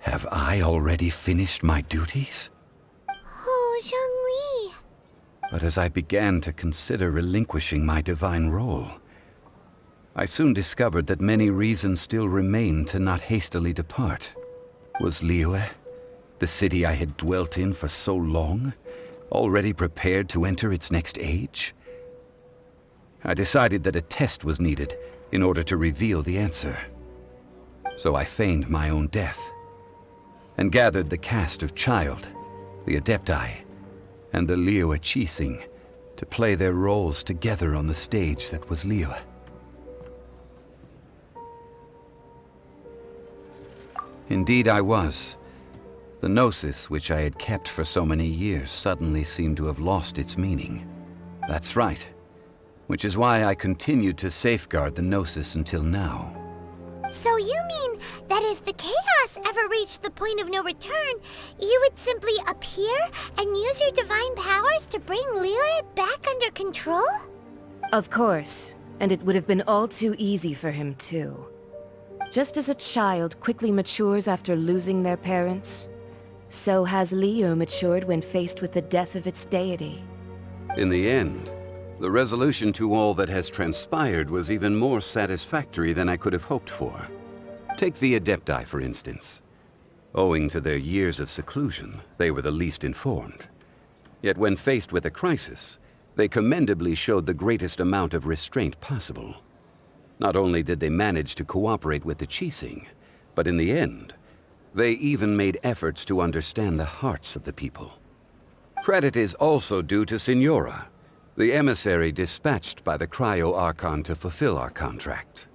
have I already finished my duties? Oh, Zhongli. But as I began to consider relinquishing my divine role, I soon discovered that many reasons still remained to not hastily depart. Was Liyue, the city I had dwelt in for so long, already prepared to enter its next age? I decided that a test was needed in order to reveal the answer. So I feigned my own death, and gathered the cast of Child, the Adepti, and the Liyue Qixing to play their roles together on the stage that was Liyue. Indeed I was. The Gnosis, which I had kept for so many years, suddenly seemed to have lost its meaning. That's right. Which is why I continued to safeguard the Gnosis until now. So you mean that if the chaos ever reached the point of no return, you would simply appear and use your divine powers to bring Liyue back under control? Of course, and it would have been all too easy for him too. Just as a child quickly matures after losing their parents, so has Liyue matured when faced with the death of its deity. In the end, the resolution to all that has transpired was even more satisfactory than I could have hoped for. Take the Adepti, for instance. Owing to their years of seclusion, they were the least informed. Yet when faced with a crisis, they commendably showed the greatest amount of restraint possible. Not only did they manage to cooperate with the Qixing, but in the end, they even made efforts to understand the hearts of the people. Credit is also due to Signora, the emissary dispatched by the Cryo-Archon to fulfill our contract.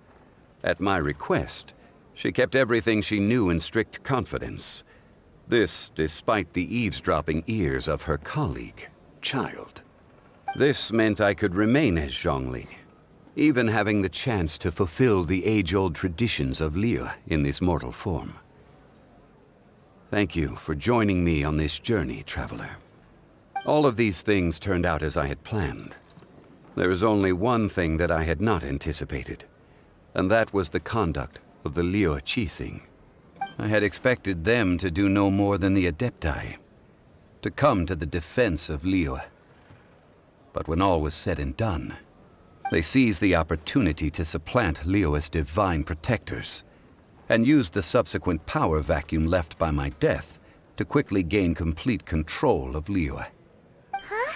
At my request, she kept everything she knew in strict confidence. This despite the eavesdropping ears of her colleague, Child. This meant I could remain as Zhongli, even having the chance to fulfill the age-old traditions of Liyue in this mortal form. Thank you for joining me on this journey, Traveler. All of these things turned out as I had planned. There is only one thing that I had not anticipated, and that was the conduct of the Liyue Qixing. I had expected them to do no more than the Adepti, to come to the defense of Liyue. But when all was said and done, they seized the opportunity to supplant Liyue's divine protectors, and used the subsequent power vacuum left by my death to quickly gain complete control of Liyue. Huh?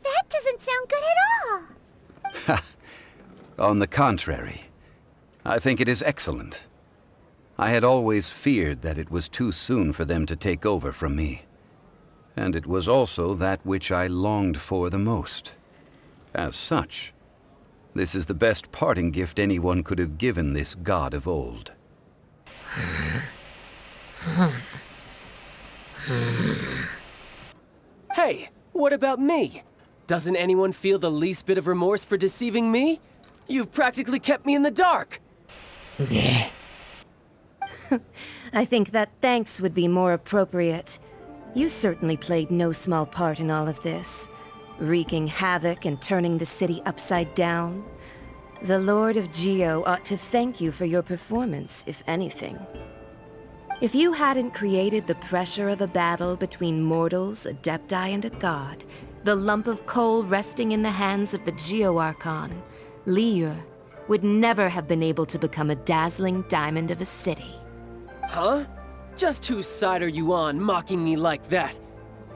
That doesn't sound good at all. On the contrary, I think it is excellent. I had always feared that it was too soon for them to take over from me. And it was also that which I longed for the most. As such, this is the best parting gift anyone could have given this god of old. Hey, what about me? Doesn't anyone feel the least bit of remorse for deceiving me? You've practically kept me in the dark. Yeah. I think that thanks would be more appropriate. You certainly played no small part in all of this, wreaking havoc and turning the city upside down. The Lord of Geo ought to thank you for your performance, if anything. If you hadn't created the pressure of a battle between mortals, Adepti, and a god, the lump of coal resting in the hands of the Geo-Archon, Liyue, would never have been able to become a dazzling diamond of a city. Huh? Just whose side are you on, mocking me like that?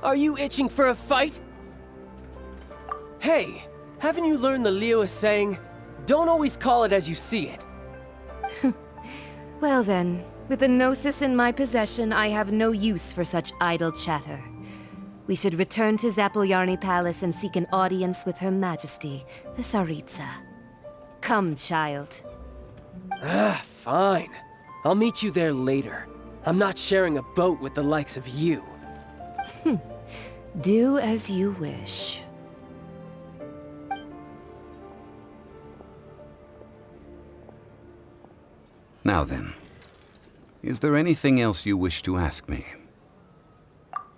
Are you itching for a fight? Hey, haven't you learned the Liyue saying, don't always call it as you see it? Well then, with the Gnosis in my possession, I have no use for such idle chatter. We should return to Zapoljarny Palace and seek an audience with Her Majesty, the Tsaritsa. Come, child. Fine. I'll meet you there later. I'm not sharing a boat with the likes of you. Do as you wish. Now then, is there anything else you wish to ask me?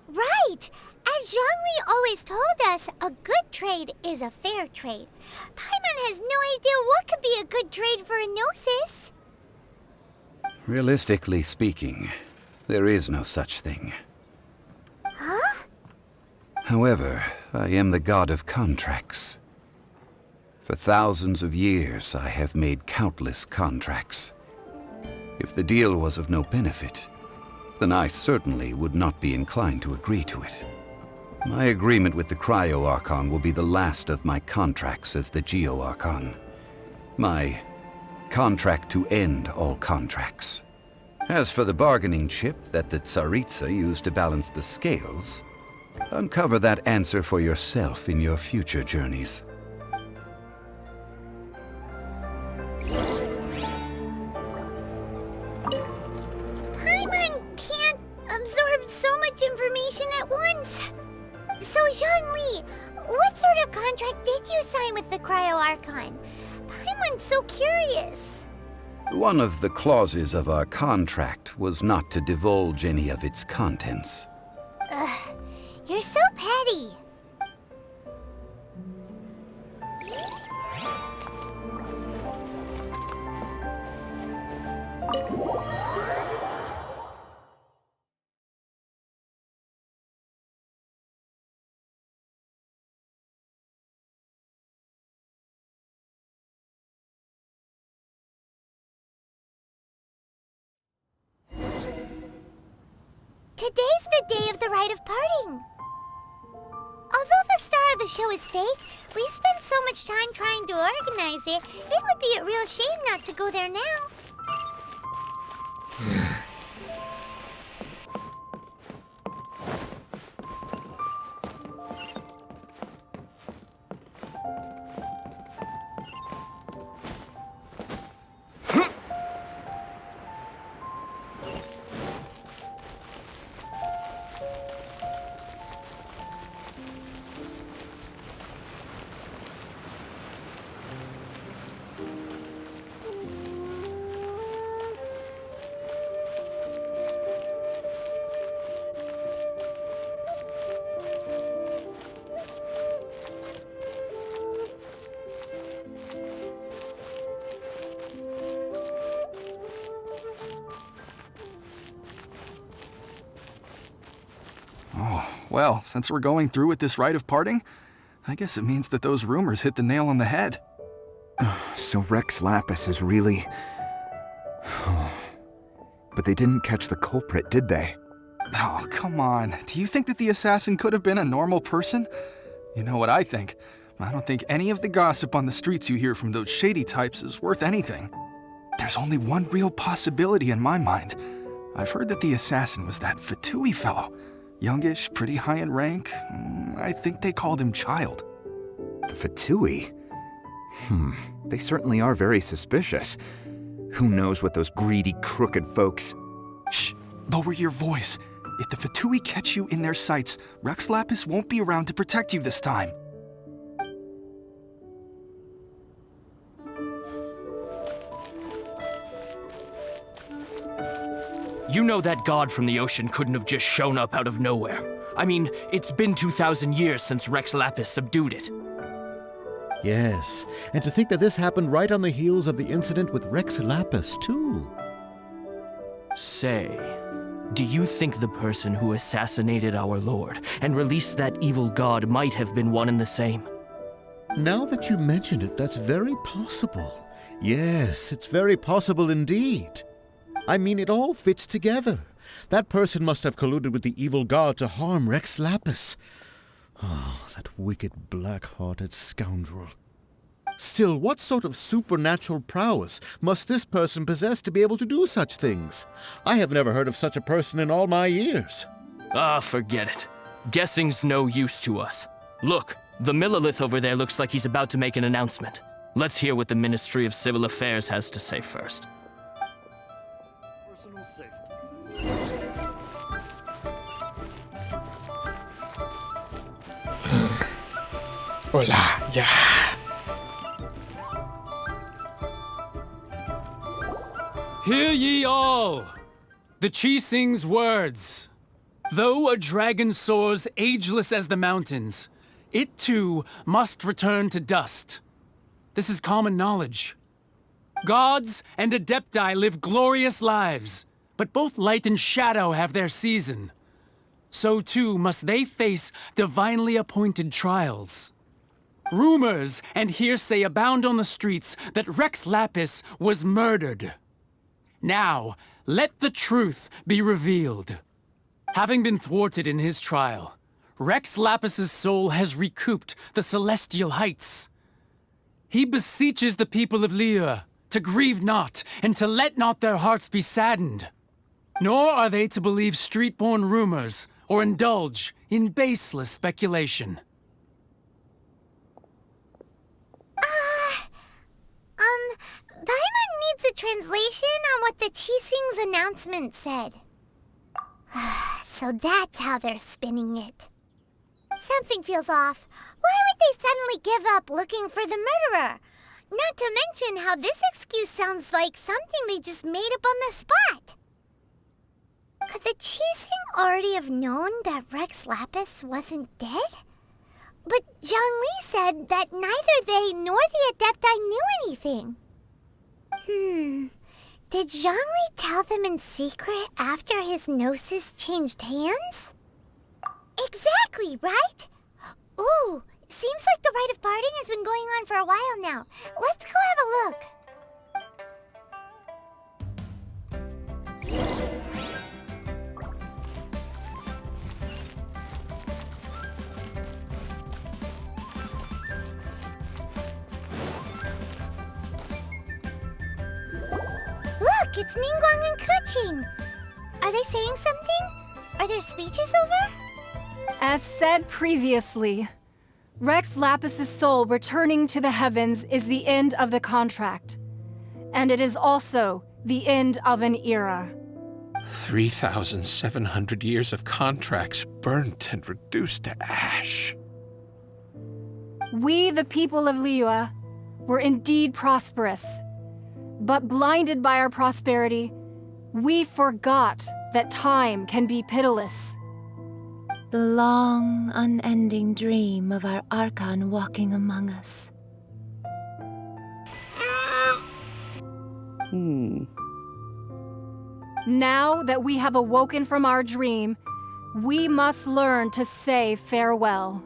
Right! As Zhongli always told us, a good trade is a fair trade. Paimon has no idea what could be a good trade for a Gnosis. Realistically speaking, there is no such thing. Huh? However, I am the god of contracts. For thousands of years, I have made countless contracts. If the deal was of no benefit, then I certainly would not be inclined to agree to it. My agreement with the Cryo-Archon will be the last of my contracts as the Geo-Archon. My contract to end all contracts. As for the bargaining chip that the Tsaritsa used to balance the scales, uncover that answer for yourself in your future journeys. Paimon can't absorb so much information at once. So, Zhongli, what sort of contract did you sign with the Cryo-Archon? Paimon's so curious. One of the clauses of our contract was not to divulge any of its contents. Ugh, you're so petty. Today's the day of the rite of parting. Although the star of the show is fake, we've spent so much time trying to organize it, it would be a real shame not to go there now. Well, since we're going through with this rite of parting, I guess it means that those rumors hit the nail on the head. So Rex Lapis is really... But they didn't catch the culprit, did they? Oh, come on. Do you think that the assassin could have been a normal person? You know what I think. I don't think any of the gossip on the streets you hear from those shady types is worth anything. There's only one real possibility in my mind. I've heard that the assassin was that Fatui fellow. Youngish, pretty high in rank. I think they called him Child. The Fatui? They certainly are very suspicious. Who knows what those greedy, crooked folks... Shh! Lower your voice. If the Fatui catch you in their sights, Rex Lapis won't be around to protect you this time. You know that god from the ocean couldn't have just shown up out of nowhere. I mean, it's been 2,000 years since Rex Lapis subdued it. Yes, and to think that this happened right on the heels of the incident with Rex Lapis, too. Say, do you think the person who assassinated our lord and released that evil god might have been one and the same? Now that you mention it, that's very possible. Yes, it's very possible indeed. I mean, it all fits together. That person must have colluded with the evil god to harm Rex Lapis. Oh, that wicked, black-hearted scoundrel. Still, what sort of supernatural prowess must this person possess to be able to do such things? I have never heard of such a person in all my years. Ah, forget it. Guessing's no use to us. Look, the miHoYo over there looks like he's about to make an announcement. Let's hear what the Ministry of Civil Affairs has to say first. Hola, yeah. Hear ye all! The Qixing's words. Though a dragon soars ageless as the mountains, it too must return to dust. This is common knowledge. Gods and Adepti live glorious lives, but both light and shadow have their season. So too must they face divinely appointed trials. Rumors and hearsay abound on the streets that Rex Lapis was murdered. Now, let the truth be revealed. Having been thwarted in his trial, Rex Lapis's soul has recouped the celestial heights. He beseeches the people of Liyue to grieve not and to let not their hearts be saddened. Nor are they to believe street-born rumors or indulge in baseless speculation. Paimon needs a translation on what the Qixing's announcement said. So that's how they're spinning it. Something feels off. Why would they suddenly give up looking for the murderer? Not to mention how this excuse sounds like something they just made up on the spot. Could the Qixing already have known that Rex Lapis wasn't dead? But Zhongli said that neither they nor the Adepti knew anything. Did Zhongli tell them in secret after his gnosis changed hands? Exactly, right? Ooh, seems like the rite of parting has been going on for a while now. Let's go have a look. Look, it's Ningguang and Keqing. Are they saying something? Are their speeches over? As said previously, Rex Lapis's soul returning to the heavens is the end of the contract. And it is also the end of an era. 3,700 years of contracts burnt and reduced to ash. We, the people of Liyue, were indeed prosperous. But blinded by our prosperity, we forgot that time can be pitiless. The long, unending dream of our Archon walking among us. Now that we have awoken from our dream, we must learn to say farewell.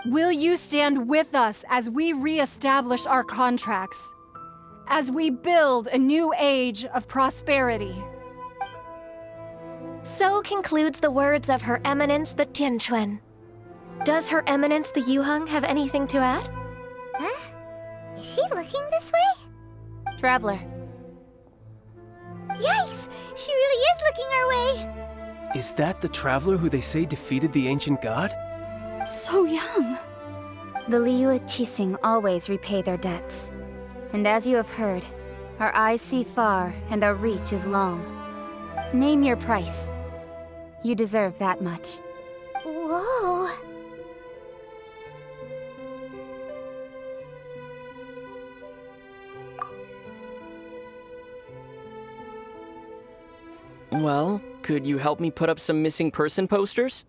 Will you stand with us as we re-establish our contracts? As we build a new age of prosperity? So concludes the words of Her Eminence the Tianquan. Does Her Eminence the Yuheng have anything to add? Huh? Is she looking this way? Traveler. Yikes! She really is looking our way! Is that the traveler who they say defeated the ancient god? So young. The Liyue Qixing always repay their debts. And as you have heard, our eyes see far and our reach is long. Name your price. You deserve that much. Whoa! Well, could you help me put up some missing person posters?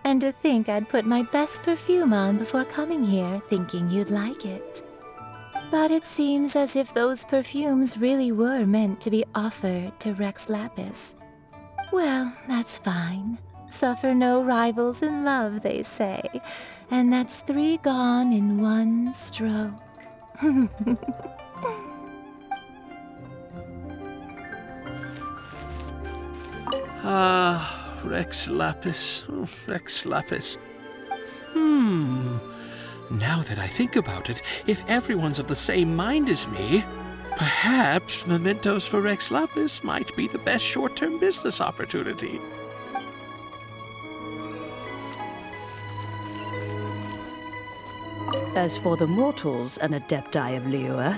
And to think I'd put my best perfume on before coming here, thinking you'd like it. But it seems as if those perfumes really were meant to be offered to Rex Lapis. Well, that's fine. Suffer no rivals in love, they say. And that's 3 gone in 1 stroke. Rex Lapis. Oh, Rex Lapis. Now that I think about it, if everyone's of the same mind as me, perhaps mementos for Rex Lapis might be the best short-term business opportunity. As for the mortals and Adepti of Liyue,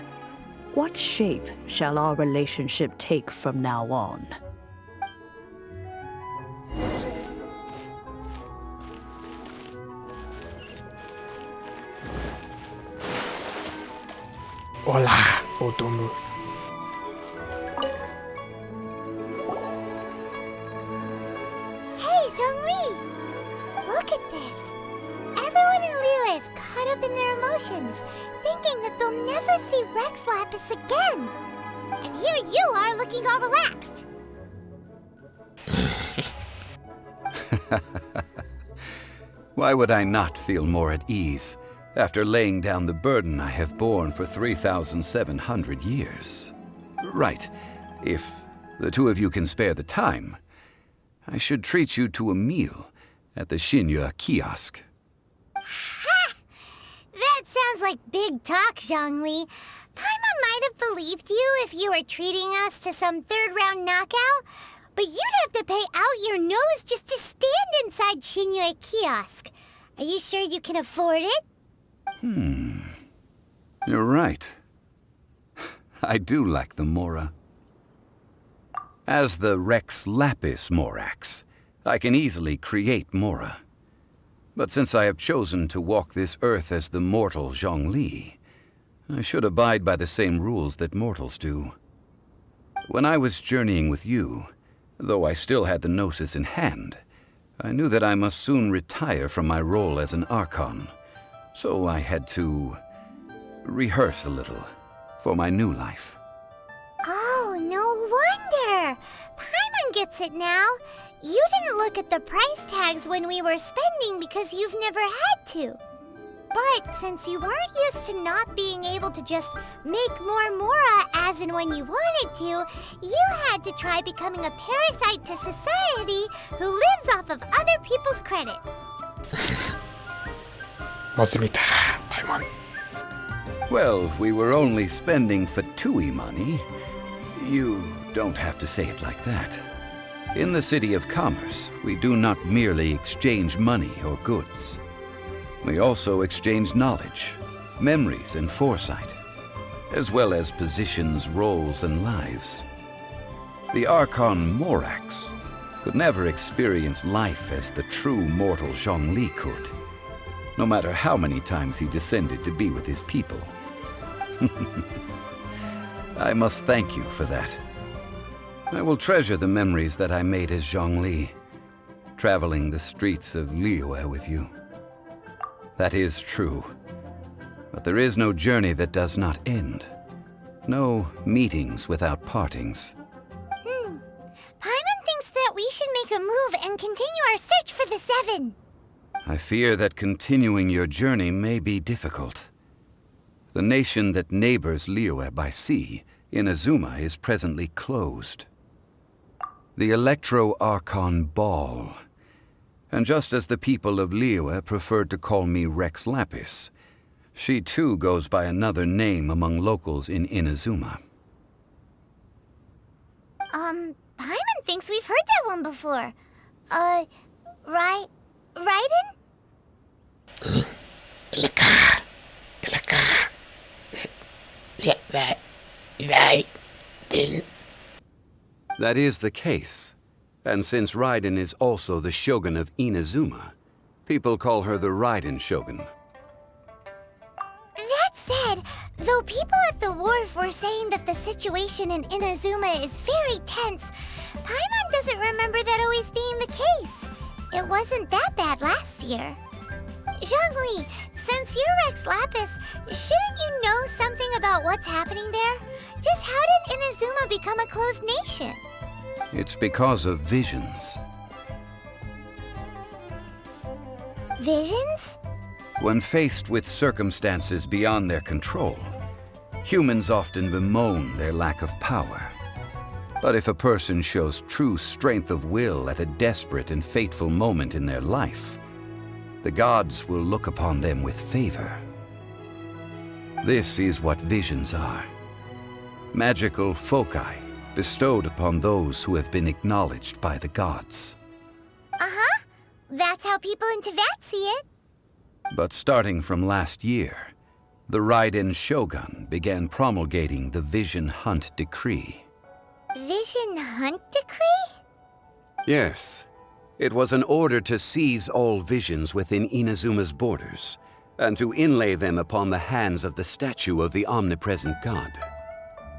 what shape shall our relationship take from now on? Hola, Otomu. Hey, Zhongli! Look at this. Everyone in Liyue is caught up in their emotions, thinking that they'll never see Rex Lapis again. And here you are looking all relaxed. Why would I not feel more at ease after laying down the burden I have borne for 3,700 years? Right, if the two of you can spare the time. I should treat you to a meal at the Xinye kiosk. Ha! That sounds like big talk, Zhongli. Paimon might have believed you if you were treating us to some third-round knockout, but you'd have to pay out your nose just to stand inside Xinye kiosk. Are you sure you can afford it? You're right. I do like the Mora. As the Rex Lapis Morax, I can easily create Mora. But since I have chosen to walk this earth as the mortal Zhongli, I should abide by the same rules that mortals do. When I was journeying with you, though I still had the Gnosis in hand, I knew that I must soon retire from my role as an Archon, so I had to rehearse a little for my new life. Oh, no wonder! Paimon gets it now. You didn't look at the price tags when we were spending because you've never had to. But since you weren't used to not being able to just make more Mora as and when you wanted to, you had to try becoming a parasite to society who lives off of other people's credit. 맞습니다, 파이몬. Well, we were only spending Fatui money. You don't have to say it like that. In the City of Commerce, we do not merely exchange money or goods. We also exchange knowledge, memories, and foresight, as well as positions, roles, and lives. The Archon Morax could never experience life as the true mortal Zhongli could, no matter how many times he descended to be with his people. I must thank you for that. I will treasure the memories that I made as Zhongli, traveling the streets of Liyue with you. That is true. But there is no journey that does not end. No meetings without partings. Paimon thinks that we should make a move and continue our search for the Seven. I fear that continuing your journey may be difficult. The nation that neighbors Liyue by sea, Inazuma, is presently closed. The Electro-Archon Ball. And just as the people of Liyue preferred to call me Rex Lapis, she too goes by another name among locals in Inazuma. Paimon thinks we've heard that one before. Raiden? That is the case. And since Raiden is also the Shogun of Inazuma, people call her the Raiden Shogun. That said, though people at the wharf were saying that the situation in Inazuma is very tense, Paimon doesn't remember that always being the case. It wasn't that bad last year. Zhongli, since you're Rex Lapis, shouldn't you know something about what's happening there? Just how did Inazuma become a closed nation? It's because of visions. Visions? When faced with circumstances beyond their control, humans often bemoan their lack of power. But if a person shows true strength of will at a desperate and fateful moment in their life, the gods will look upon them with favor. This is what visions are. Magical foci bestowed upon those who have been acknowledged by the gods. Uh-huh. That's how people in Teyvat see it. But starting from last year, the Raiden Shogun began promulgating the Vision Hunt Decree. Vision Hunt Decree? Yes. It was an order to seize all visions within Inazuma's borders, and to inlay them upon the hands of the statue of the omnipresent god.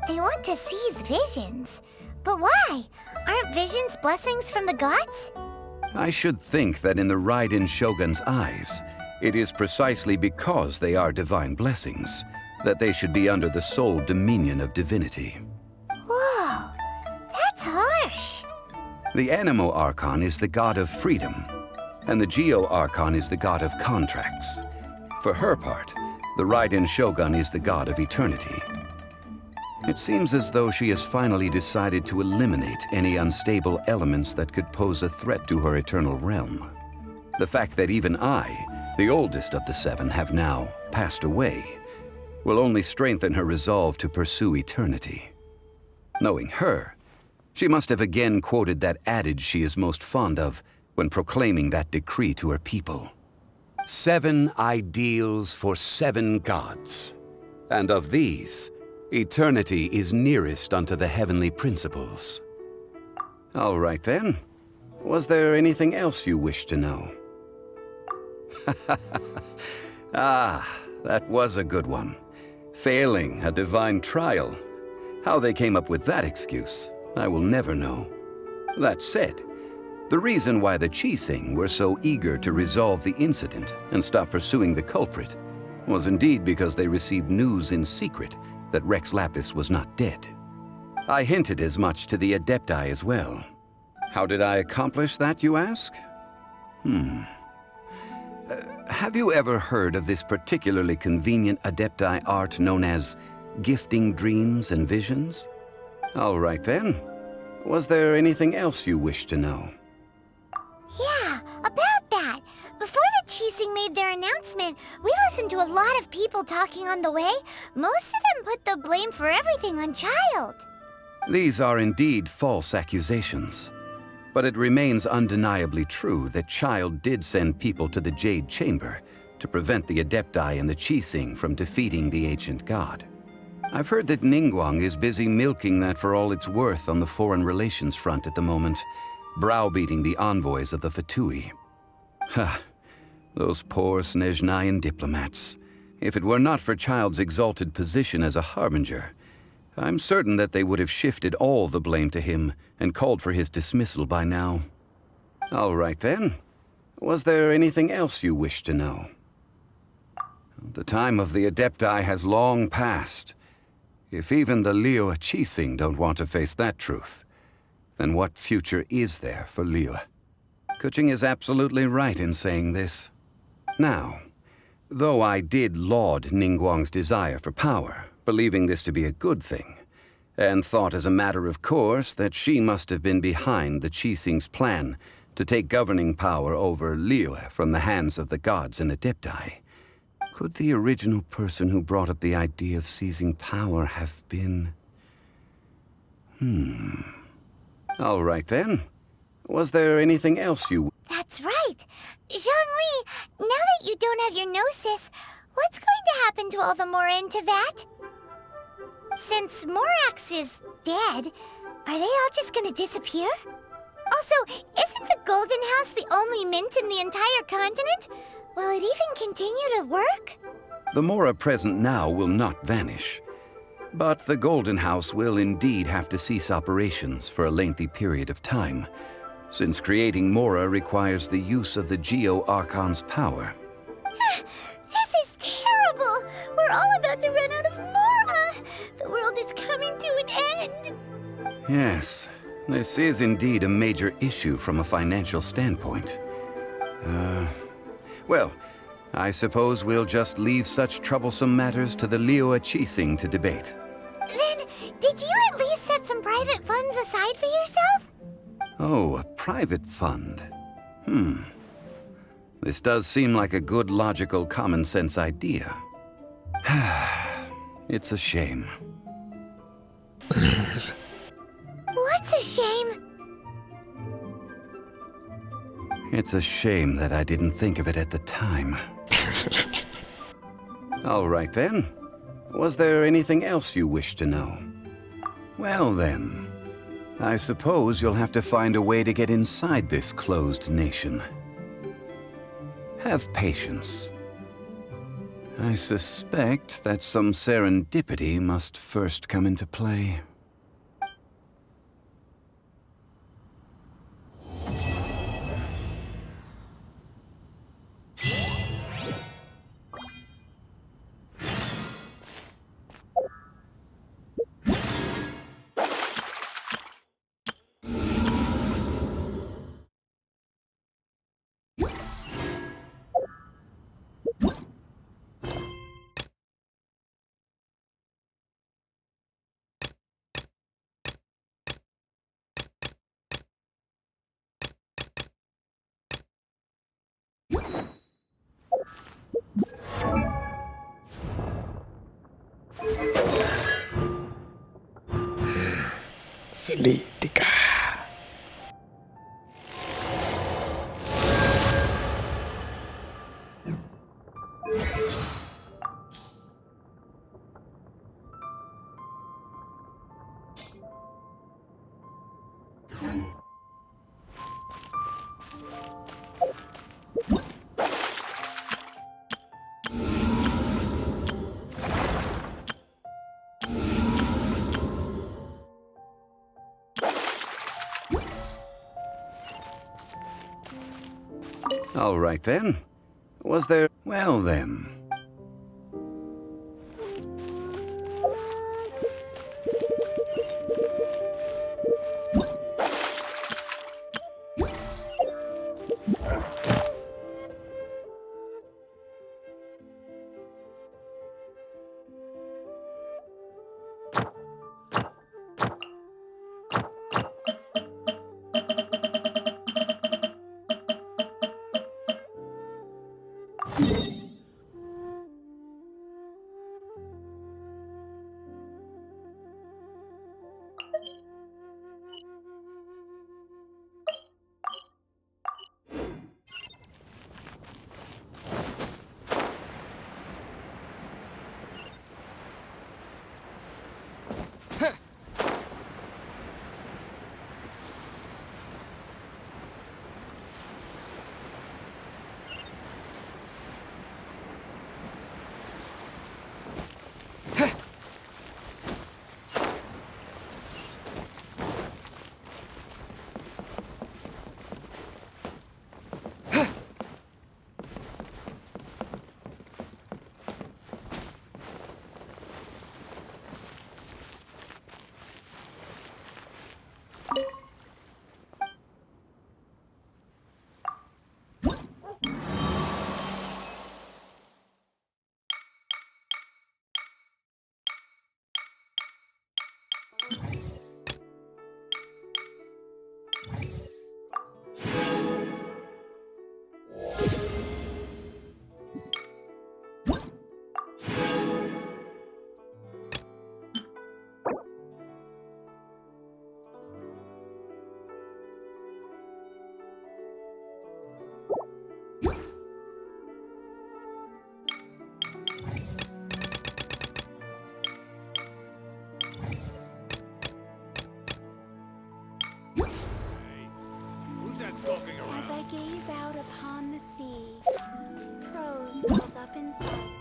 They want to seize visions. But why? Aren't visions blessings from the gods? I should think that in the Raiden Shogun's eyes, it is precisely because they are divine blessings that they should be under the sole dominion of divinity. Whoa, that's harsh. The Animo Archon is the god of freedom, and the Geo Archon is the god of contracts. For her part, the Raiden Shogun is the god of eternity. It seems as though she has finally decided to eliminate any unstable elements that could pose a threat to her eternal realm. The fact that even I, the oldest of the seven, have now passed away will only strengthen her resolve to pursue eternity. Knowing her, she must have again quoted that adage she is most fond of when proclaiming that decree to her people. 7 ideals for 7 gods, and of these, eternity is nearest unto the heavenly principles. All right then. Was there anything else you wish to know? Ah, that was a good one. Failing a divine trial. How they came up with that excuse, I will never know. That said, the reason why the Qixing were so eager to resolve the incident and stop pursuing the culprit was indeed because they received news in secret that Rex Lapis was not dead. I hinted as much to the Adepti as well. How did I accomplish that, you ask? Have you ever heard of this particularly convenient Adepti art known as gifting dreams and visions? All right then. Was there anything else you wish to know? Yeah, about that. Before the Qixing made their announcement, we listened to a lot of people talking on the way. Most of them put the blame for everything on Child. These are indeed false accusations. But it remains undeniably true that Child did send people to the Jade Chamber to prevent the Adepti and the Qixing from defeating the ancient god. I've heard that Ningguang is busy milking that for all it's worth on the foreign relations front at the moment, browbeating the envoys of the Fatui. Ha! Those poor Snezhnayan diplomats. If it were not for Child's exalted position as a harbinger, I'm certain that they would have shifted all the blame to him and called for his dismissal by now. All right then. Was there anything else you wish to know? The time of the Adepti has long passed. If even the Liyue Qixing don't want to face that truth, then what future is there for Liyue? Kuching is absolutely right in saying this. Now, though I did laud Ningguang's desire for power, believing this to be a good thing, and thought as a matter of course that she must have been behind the Qixing's plan to take governing power over Liyue from the hands of the gods and Adepti, could the original person who brought up the idea of seizing power have been... All right then. Was there anything else you... That's right. Zhongli, now that you don't have your gnosis, what's going to happen to all the Mora in Teyvat? Since Morax is dead, are they all just gonna disappear? Also, isn't the Golden House the only mint in the entire continent? Will it even continue to work? The Mora present now will not vanish. But the Golden House will indeed have to cease operations for a lengthy period of time, since creating Mora requires the use of the Geo-Archon's power. This is terrible! We're all about to run out of Mora! The world is coming to an end! Yes, this is indeed a major issue from a financial standpoint. Well, I suppose we'll just leave such troublesome matters to the Liyue Qixing to debate. Then, did you at least set some private funds aside for yourself? Oh, a private fund. This does seem like a good, logical, common-sense idea. It's a shame. What's a shame? It's a shame that I didn't think of it at the time. All right then. Was there anything else you wish to know? Well then, I suppose you'll have to find a way to get inside this closed nation. Have patience. I suspect that some serendipity must first come into play. Selidika. All right then. Was there... Well then. As I gaze out upon the sea, prose wells up inside.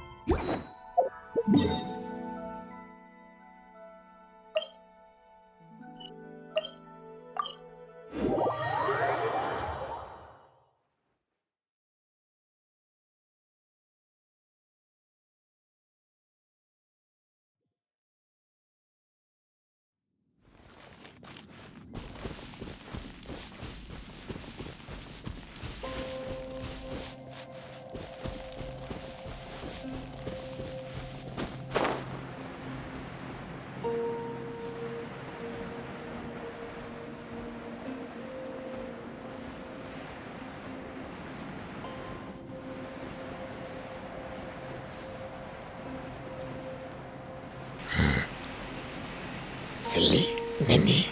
Silly Nini.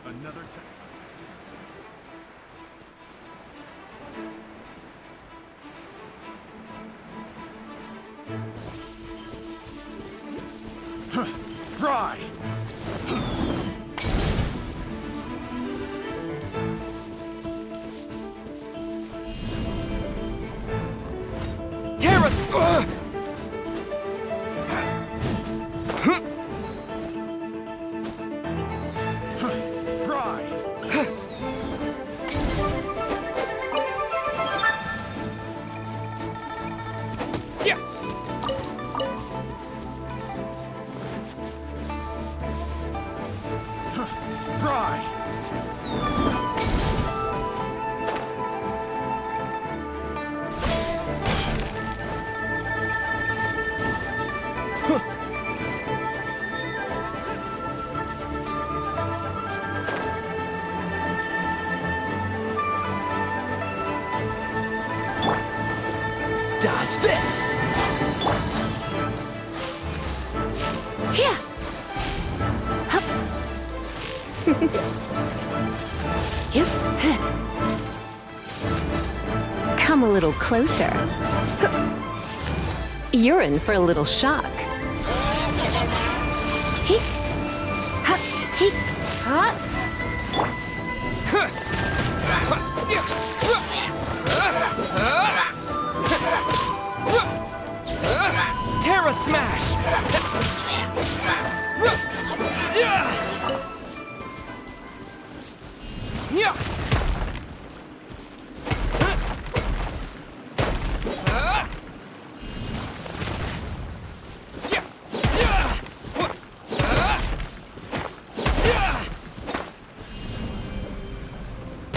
Another test. Fry! Terra! Fry! Dodge this! Yeah. Come a little closer. You're in for a little shock. Terra Smash!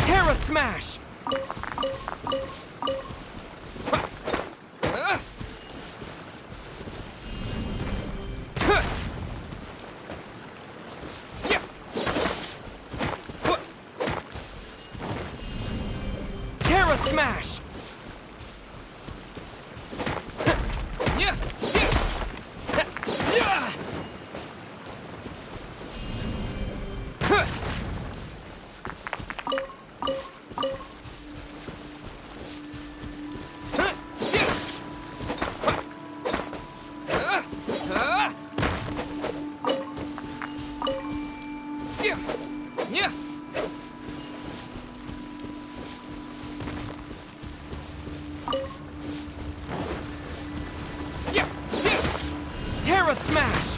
Terra Smash! Terra Smash! Terra Smash!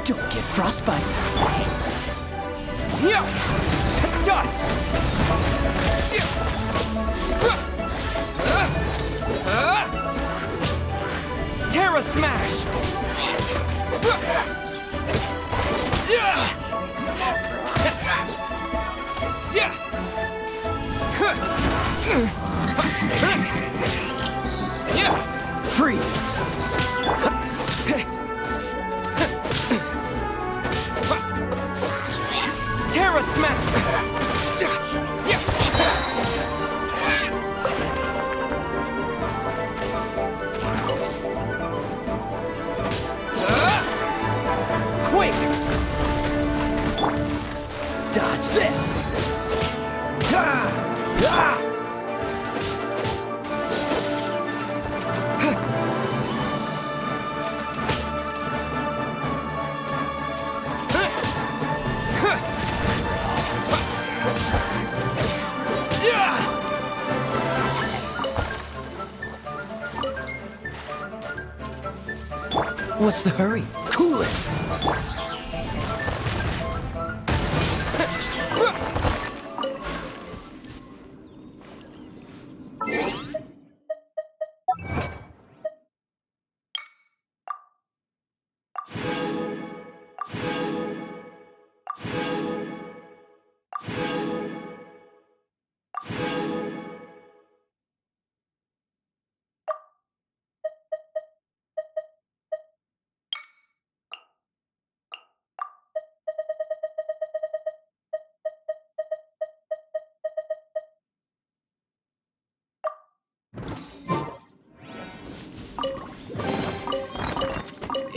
Don't get frostbite. Dust! Terra Smash! Freeze! Terra Smash! Quick! Dodge this! What's the hurry? Cool it!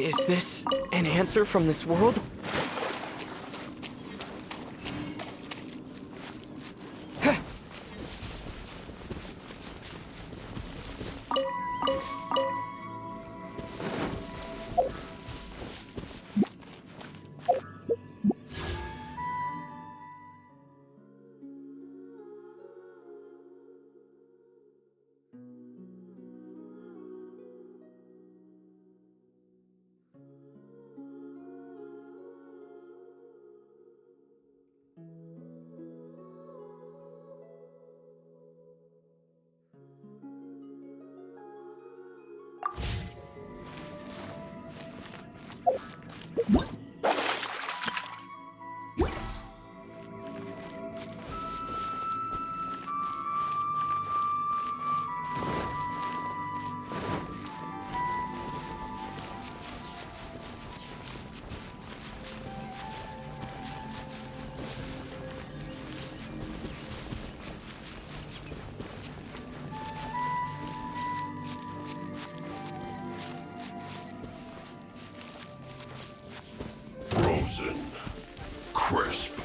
Is this an answer from this world? Frozen. Crisp.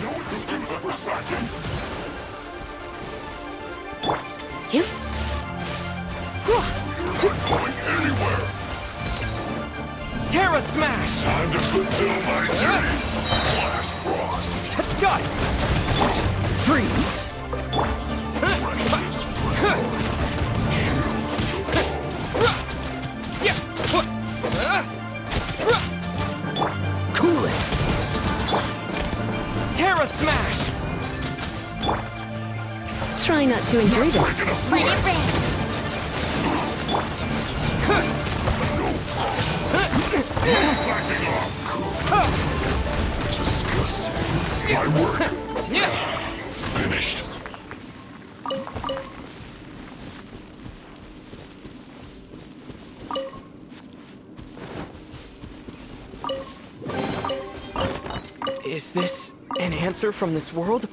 No distance for second. You? You're not going anywhere. Terra Smash! Time to fulfill my duty. Flash Frost. To dust! Freeze! Cool it! Terra Smash! Try not to enjoy this. Let it rip! Backing off. Disgusting. My work. Finished. Is this an answer from this world?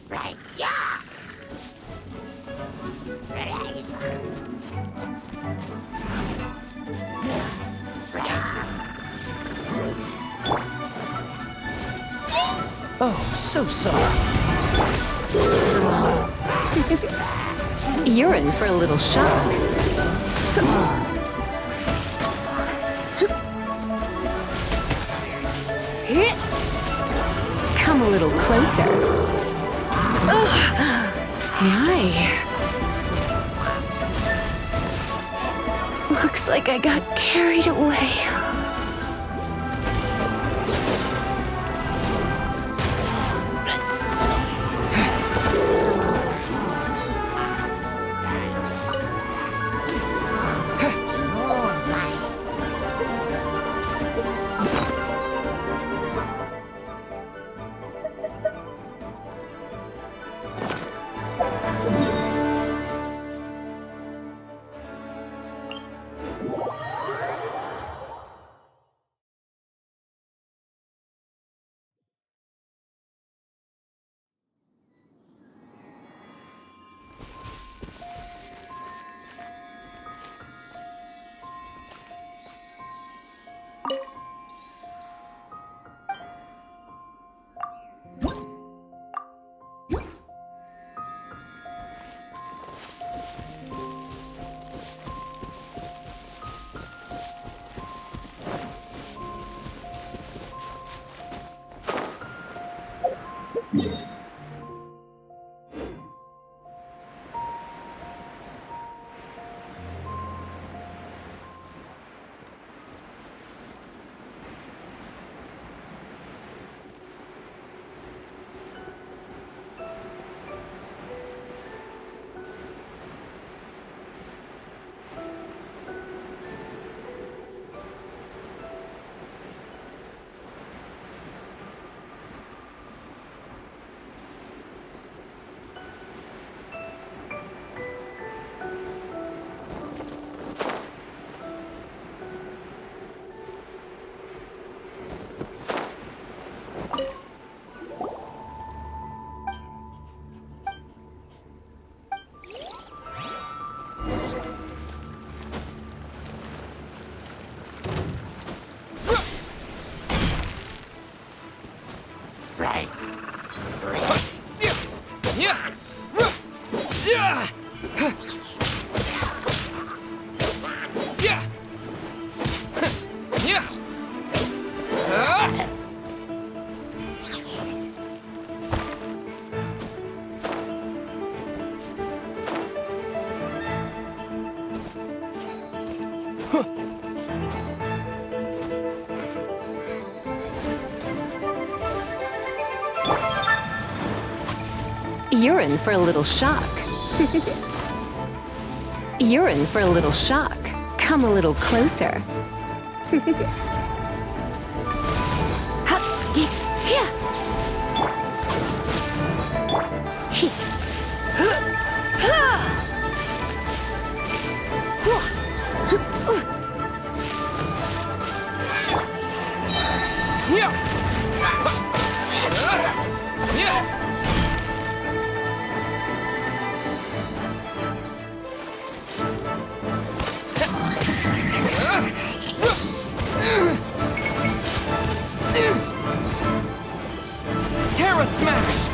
Right, yeah! Oh, so sorry. You're in for a little shock. Come a little closer. My. Looks like I got carried away. You're in for a little shock. You're in for a little shock. Come a little closer. Terra Smash!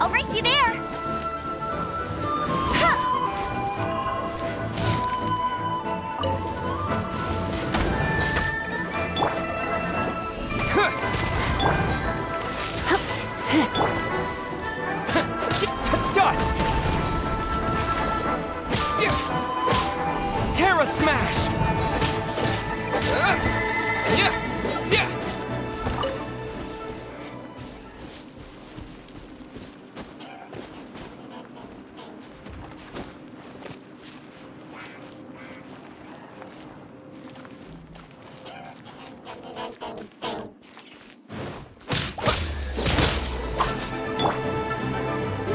I'll race you there! Dust! Terra Smash!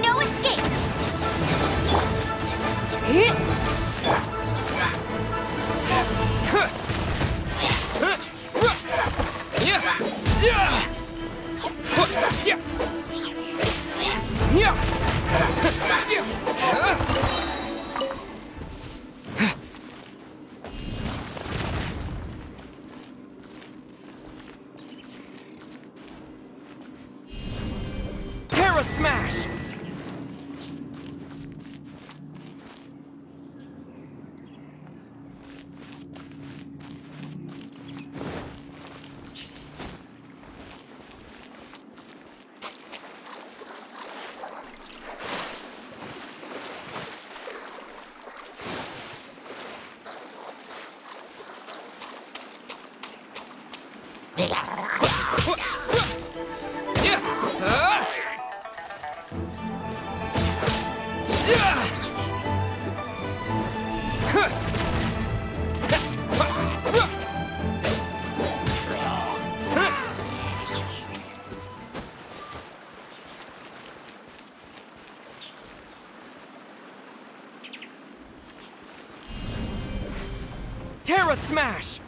No escape! Terra Smash! Terra Smash!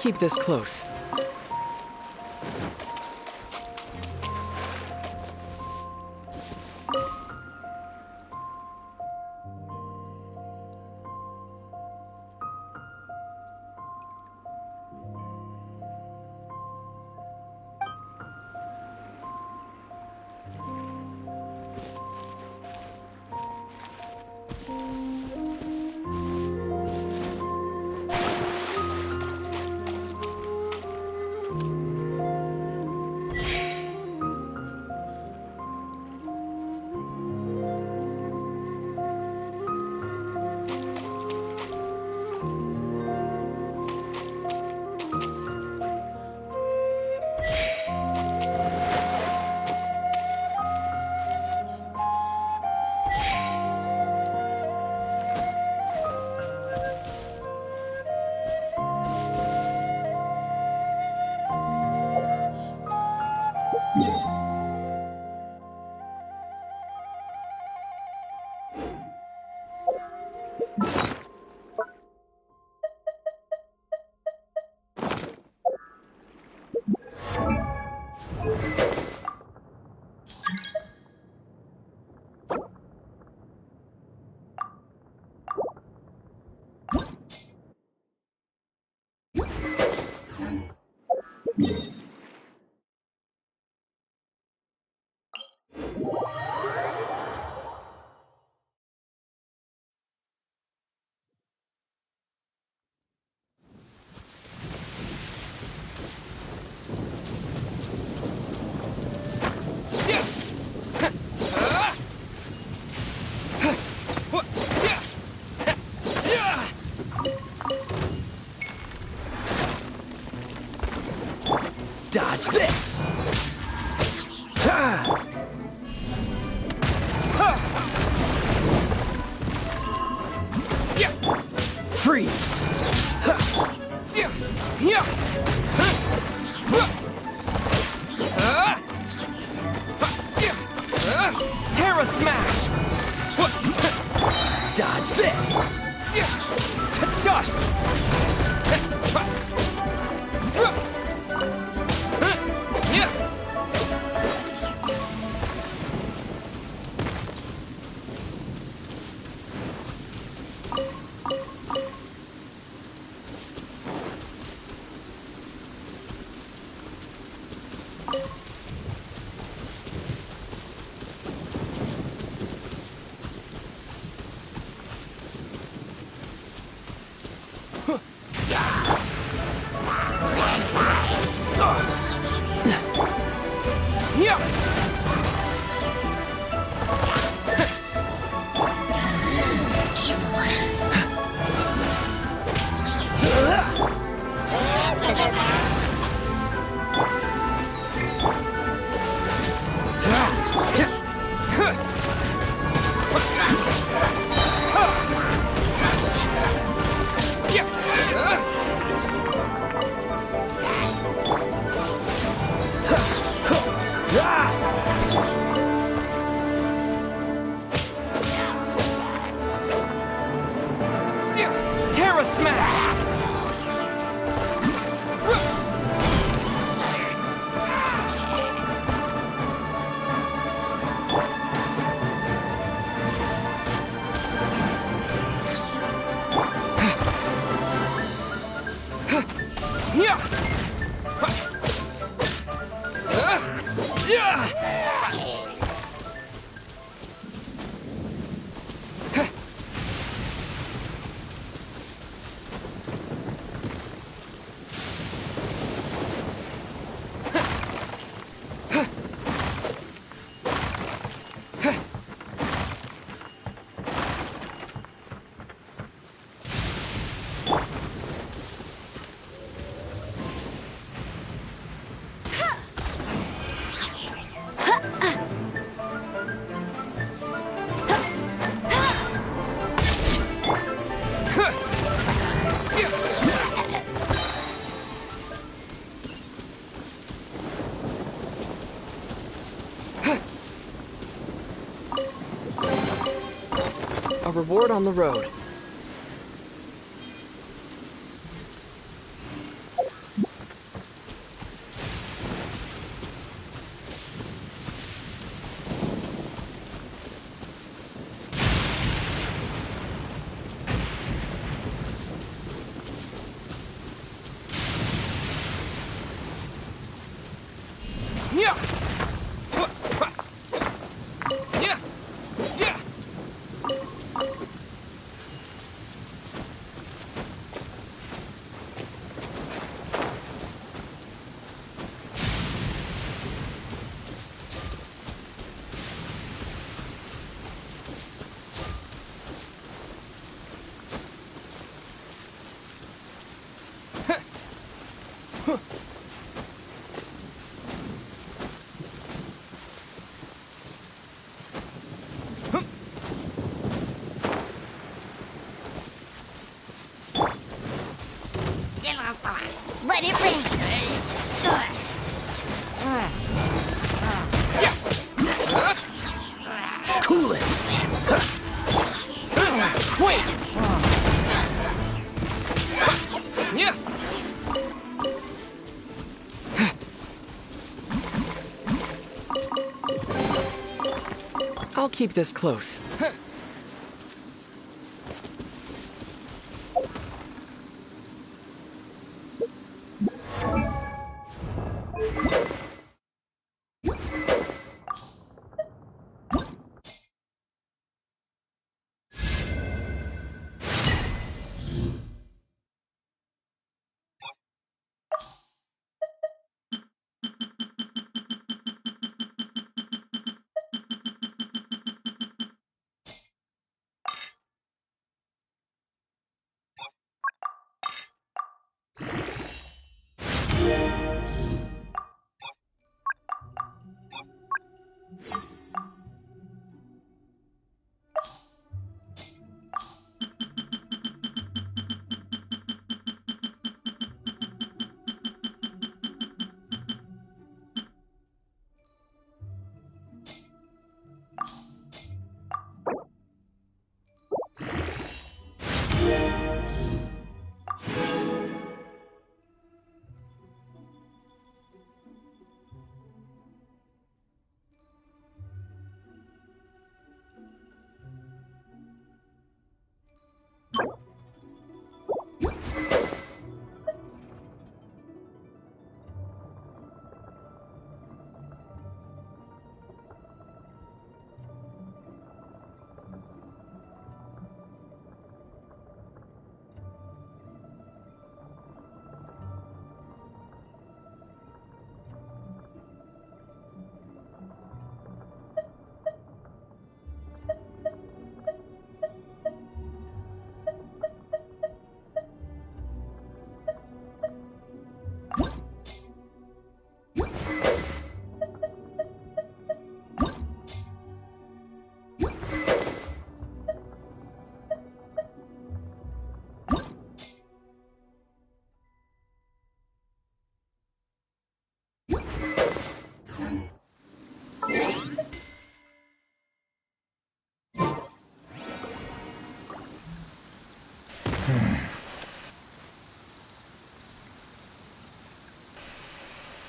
keep this close. Dodge this! Freeze! Terra Smash! Dodge this! To dust! Terra Smash! A reward on the road. Let it rain. Cool it. Quick. Yeah. I'll keep this close.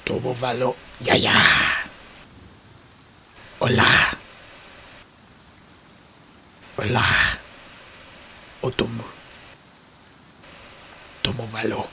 Tobovalo Yaya. Hola. Hola. Otomu. Tomovalo.